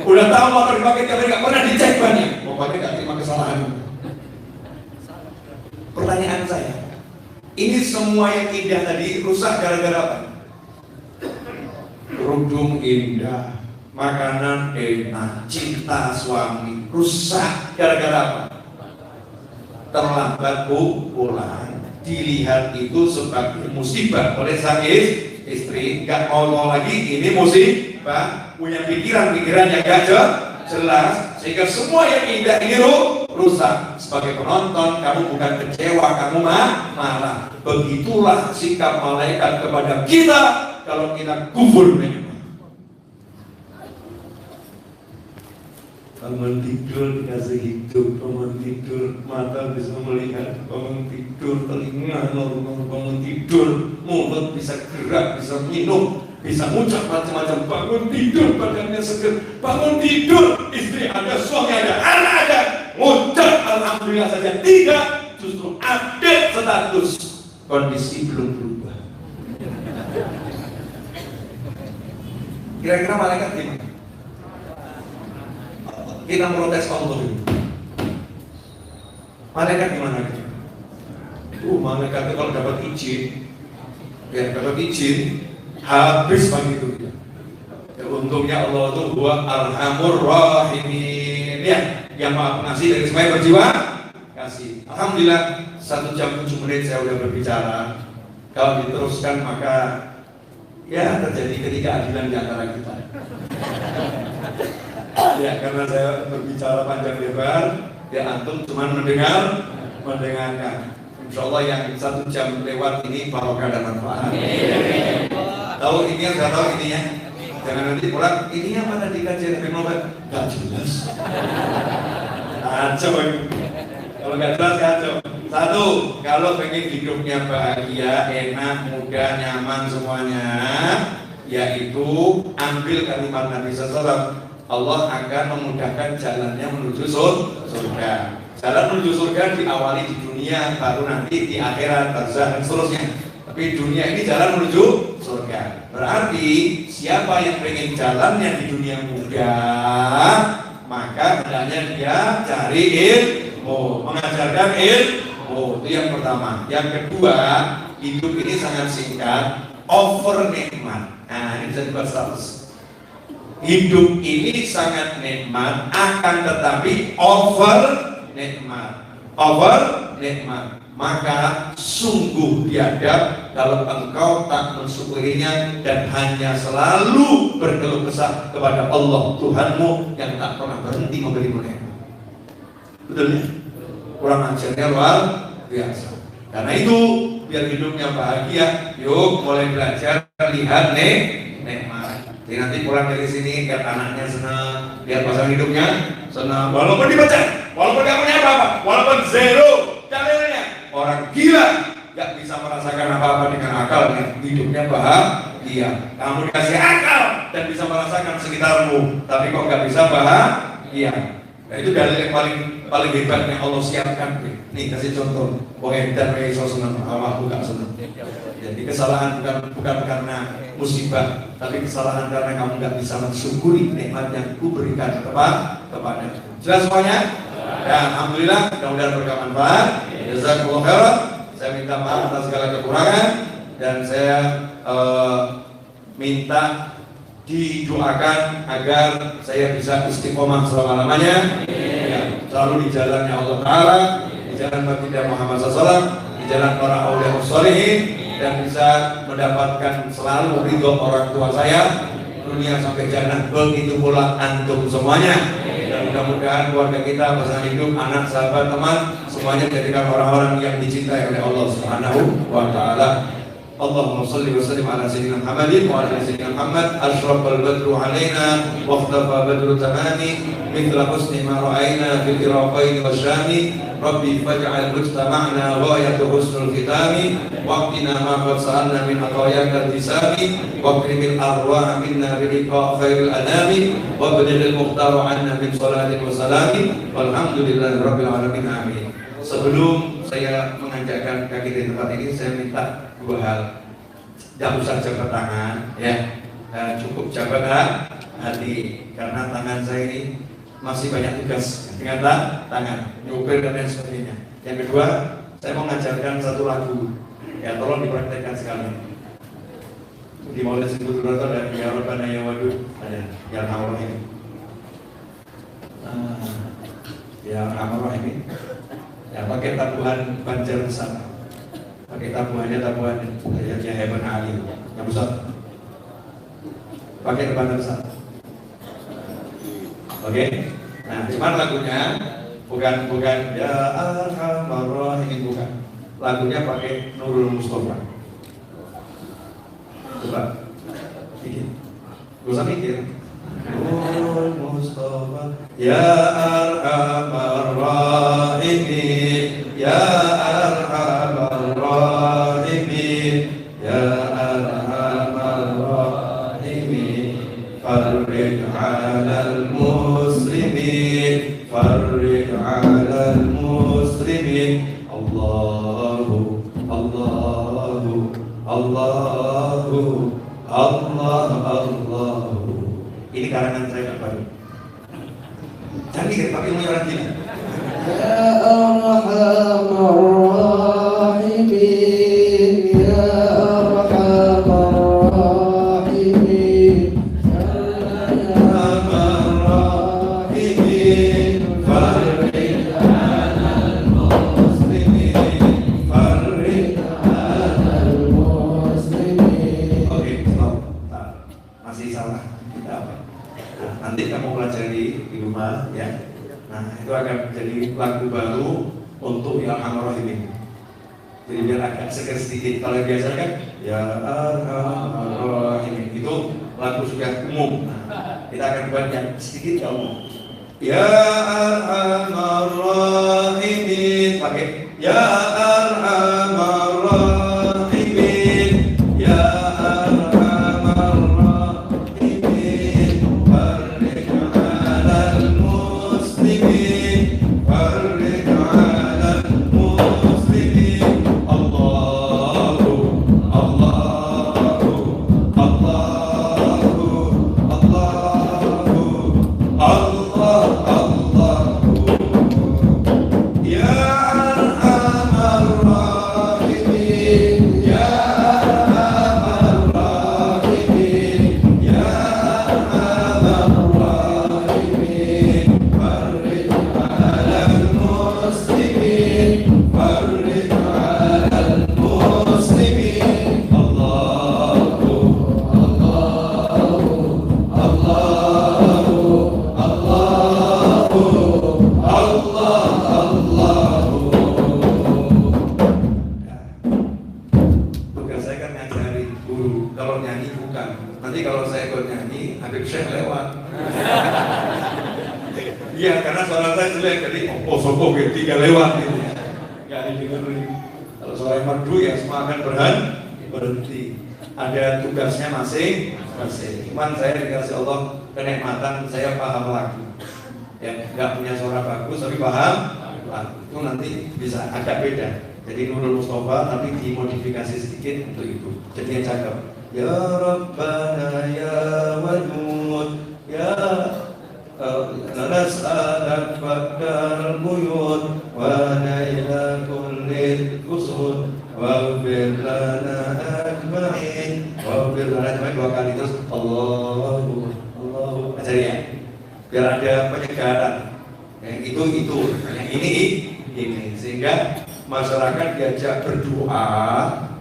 Udah tahu motor dipakai tapi gak pernah dicek bannya. Pokoknya gak terima kesalahan. Pertanyaan saya, ini semua yang indah tadi rusak gara-gara apa? Kerudung indah, makanan enak, cinta suami rusak gara-gara apa? Terlambat pulang, dilihat itu sebagai musibah oleh sang istri, nggak mau lagi ini musibah, punya pikiran-pikiran yang gak jelas, sehingga semua yang indah ini rusak. Sebagai penonton, kamu bukan kecewa, kamu marah. Begitulah sikap malaikat kepada kita kalau kita kufur nikmat. Bangun tidur dikasih hidup, bangun tidur mata bisa melihat, bangun tidur telinga normal, bangun tidur mulut bisa gerak, bisa minum, bisa ngucap macam-macam. Bangun tidur badannya seger, bangun tidur istri ada, suami ada, anak ada, ngucap alhamdulillah saja tidak, justru update status, kondisi belum berubah. Kira-kira malaikat gimana? Kita protes Allah ini. Malaikat gimana gitu? Malaikat itu kalau dapat izin, ya dapat izin, habis begitu. Ya, untungnya Allah itu buat Arhamur Rahimin, ya, yang maha pengasih dari semua berjiwa kasih. Alhamdulillah 1 jam 7 menit saya sudah berbicara. Kalau diteruskan maka ya terjadi ketidakadilan di antara kita. Ya, karena saya berbicara panjang lebar, ya antum cuma mendengarkan. Insya Allah yang 1 jam lewat ini barokah dan manfaat. Tahu ini yang nggak tahu ininya, jangan nanti pulang. Ininya mana di kajian Novel? Gak jelas. Kacau. Kalau nggak jelas kacau. 1, kalau pengen hidupnya bahagia, enak, mudah, nyaman semuanya, yaitu ambil kalimat Nabi SAW. Allah akan memudahkan jalannya menuju surga. Jalan menuju surga diawali di dunia, baru nanti di akhirat, barzakh dan seterusnya. Tapi dunia ini jalan menuju surga. Berarti siapa yang pengen jalannya di dunia mudah, maka hendaknya dia cari ilmu, mengajarkan ilmu. Itu yang pertama. Yang kedua, hidup ini sangat singkat, over nikmat. Nah, ini bisa dibuat status. Hidup ini sangat nikmat, akan tetapi over nikmat. Maka sungguh biadab kalau engkau tak mensyukurinya dan hanya selalu berkeluh kesah kepada Allah Tuhanmu yang tak pernah berhenti memberimu nikmat. Betul ya? Kurang ajarnya luar biasa. Karena itu biar hidupnya bahagia, yuk mulai belajar lihat nikmat. Jadi nanti pulang dari sini lihat anaknya senang, lihat pasangan hidupnya senang, walaupun dipecat, walaupun gak punya apa-apa, walaupun zero dalilnya. Orang gila gak bisa merasakan apa-apa dengan akalnya, hidupnya bahagia. Kamu dikasih akal dan bisa merasakan sekitarmu, tapi kok gak bisa bahagia. Nah, itu dalil yang paling hebat yang Allah siapkan. Nih kasih contoh, dan iso senang, awakku gak senang. Jadi kesalahan bukan karena musibah, tapi kesalahan karena kamu nggak bisa mensyukuri nikmat yang ku berikan kepada. Jelas semuanya? Ya, alhamdulillah, mudah-mudahan bermanfaat. Jazakallahu khairan. Saya minta maaf atas segala kekurangan dan saya minta didoakan agar saya bisa istiqomah selama-lamanya, ya, selalu di jalannya Allah Ta'ala, di jalan baginda Muhammad SAW, di jalan para auliya sholihin, dan bisa mendapatkan selalu ridho orang tua saya, dunia sampai jannah, begitu pula antum semuanya. Dan mudah-mudahan keluarga kita, pasangan hidup, anak, sahabat, teman, semuanya jadikan orang-orang yang dicintai oleh Allah Subhanahu wa Ta'ala. Allahumma salli wa sallim ala sayyidina Muhammadin wa ala sayyidina Muhammad. Ashraqal badru alaina wa ikhtafa badru tamami mithla husni ma ra'ayna fil iraqain wa syami. Rabbi faj'al mujtama'na ghayatu husnul khitami waqtina ma qad sa'alna min atayaka al-tisami wa qrimil arwah minna bi liqa khairil anami wa balighil mukhtar 'anna min salatin wa salami walhamdulillahi rabbil alamin amin. Sebelum saya mengajakkan kaki di tempat ini, saya minta dua hal. Tidak usah jabat tangan, ya, cukup jabat hati, karena tangan saya ini masih banyak tugas dengan tangan, nyupir dan lain sebagainya. Yang kedua, saya mau mengajarkan satu lagu, ya, tolong dipraktekkan sekali. Di Maulid Singgung Durato dan Ya Rabbana Ya Wadud ada Ya Allah ini, Ya Allah ini. Ya, pakai tabuhan Banjar besar, pakai tabuhannya ya Heban Ali yang besar, pakai tabuhan besar. Oke, nah cuman lagunya bukan Ya Arhamar Rahimin, bukan, lagunya pakai Nurul Mustafa. Coba bikin, gak usah mikir. Nurul Mustafa Ya Arhamar Rahimin, Ya Arhamar Rahimin, Ya Arhamar Rahimin, farrij 'alal muslimin, farrij 'alal muslimin. Allahu Allahu Allahu Allah. Ini karangan saya baru. Jangan dikira pakai ilmu orang gila. Ya Arhamar Rahimin, Ya Arhamar Rahimin, Ya Arhamar Rahimin, farrij 'alal muslimin, farrij 'alal muslimin. Oke, stop. Masih salah. Kita apa? Nah, nanti kamu pelajari di rumah, ya. Nah, itu akan menjadi lagu baru untuk Ya Arhamar Rahimin. Jadi biar agak seger sedikit. Kalau biasa kan Ya Arhamar Rahimin, itu lagu sudah umum. Nah, kita akan buat yang sedikit ya umum. Ya Arhamar Rahimin, pakai Ya Arhamar Rahimin, Ya Arhamar Rahimin, farrij 'alal muslimin, farrij 'alal muslimin. Allahu Allahu Allahu Allahu Allahu Ya Arhamar Rahimin, Ya Arhamar Rahimin, Ya Arhamar Rahimin, farrij 'alal muslimin, farrij 'alal muslimin. Allahu Allahu Allahu Allahu. Tugas saya kan ngajari guru. Kalau nyanyi bukan. Nanti kalau saya ikut nyanyi, Habib Syekh lewat. Iya, karena suara saya jelek, jadi sopo tiga lewat gitu. Nggak didengerin. Kalau suara merdu ya semua akan berhenti. Ada tugasnya masing-masing. Cuman saya dikasih Allah kenikmatan, saya paham lagu. Ya, nggak punya suara bagus tapi paham lagu. Itu nanti bisa agak beda. Jadi Nurul Mustafa tapi dimodifikasi sedikit untuk itu. Jadi yang cakep. Ya Rabbana Ya Wadud, Ya nas'alak faqdal buyut wa naila kullil qusud waghfir lana ajma'in, waghfir lana ajma'in dua kali terus Allahu Allahu. Ajari ya, biar ada penyegaran. Yang itu, yang ini, sehingga masyarakat diajak berdoa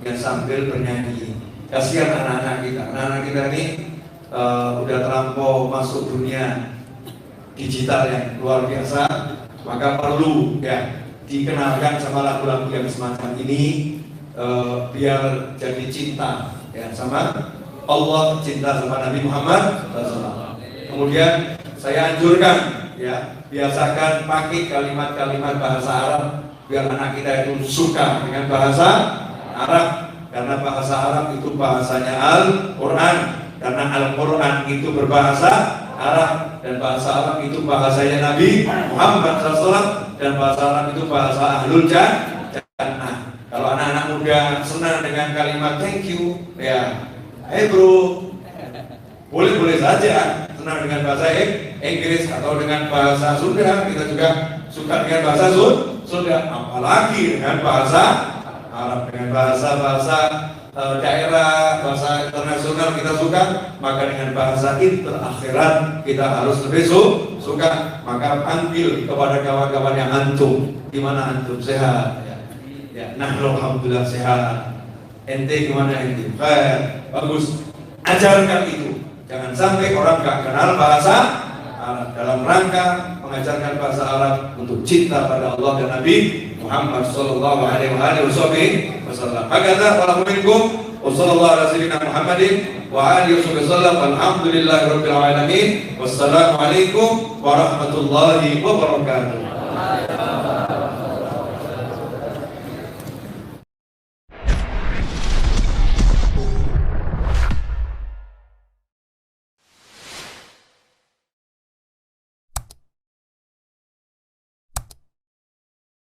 yang sambil bernyanyi. Kasihan anak-anak kita ini udah terlampau masuk dunia digital yang luar biasa, maka perlu ya dikenalkan sama lagu-lagu yang semacam ini, biar jadi cinta ya sama Allah, cinta sama Nabi Muhammad SAW. Kemudian saya anjurkan ya, biasakan pakai kalimat-kalimat bahasa Arab biar anak kita itu suka dengan bahasa Arab, karena bahasa Arab itu bahasanya Al-Quran, karena Al-Quran itu berbahasa Arab, dan bahasa Arab itu bahasanya Nabi Muhammad SAW, dan bahasa Arab itu bahasa Ahlul Jannah. Kalau anak-anak muda senang dengan kalimat thank you ya, hey bro, boleh-boleh saja senang dengan bahasa Inggris atau dengan bahasa Sunda, kita juga suka dengan bahasa Sunda, apalagi dengan bahasa Arab, dengan bahasa-bahasa daerah, bahasa internasional kita suka, maka dengan bahasa interakhirat kita harus lebih suka. Maka panggil kepada kawan-kawan yang antum, gimana antum, sehat? Ya, nah alhamdulillah sehat. Ente gimana ente? Bagus. Ajarkan itu. Jangan sampai orang gak kenal bahasa Arab, dalam rangka mengajarkan bahasa Arab untuk cinta pada Allah dan Nabi Muhammad sallallahu alaihi wasallam. Hakadha wa minkum wa sallallahu ala sayyidina Muhammadin wa alihi wasallam. Alhamdulillahirabbil alamin. Wassalamu alaikum warahmatullahi wabarakatuh.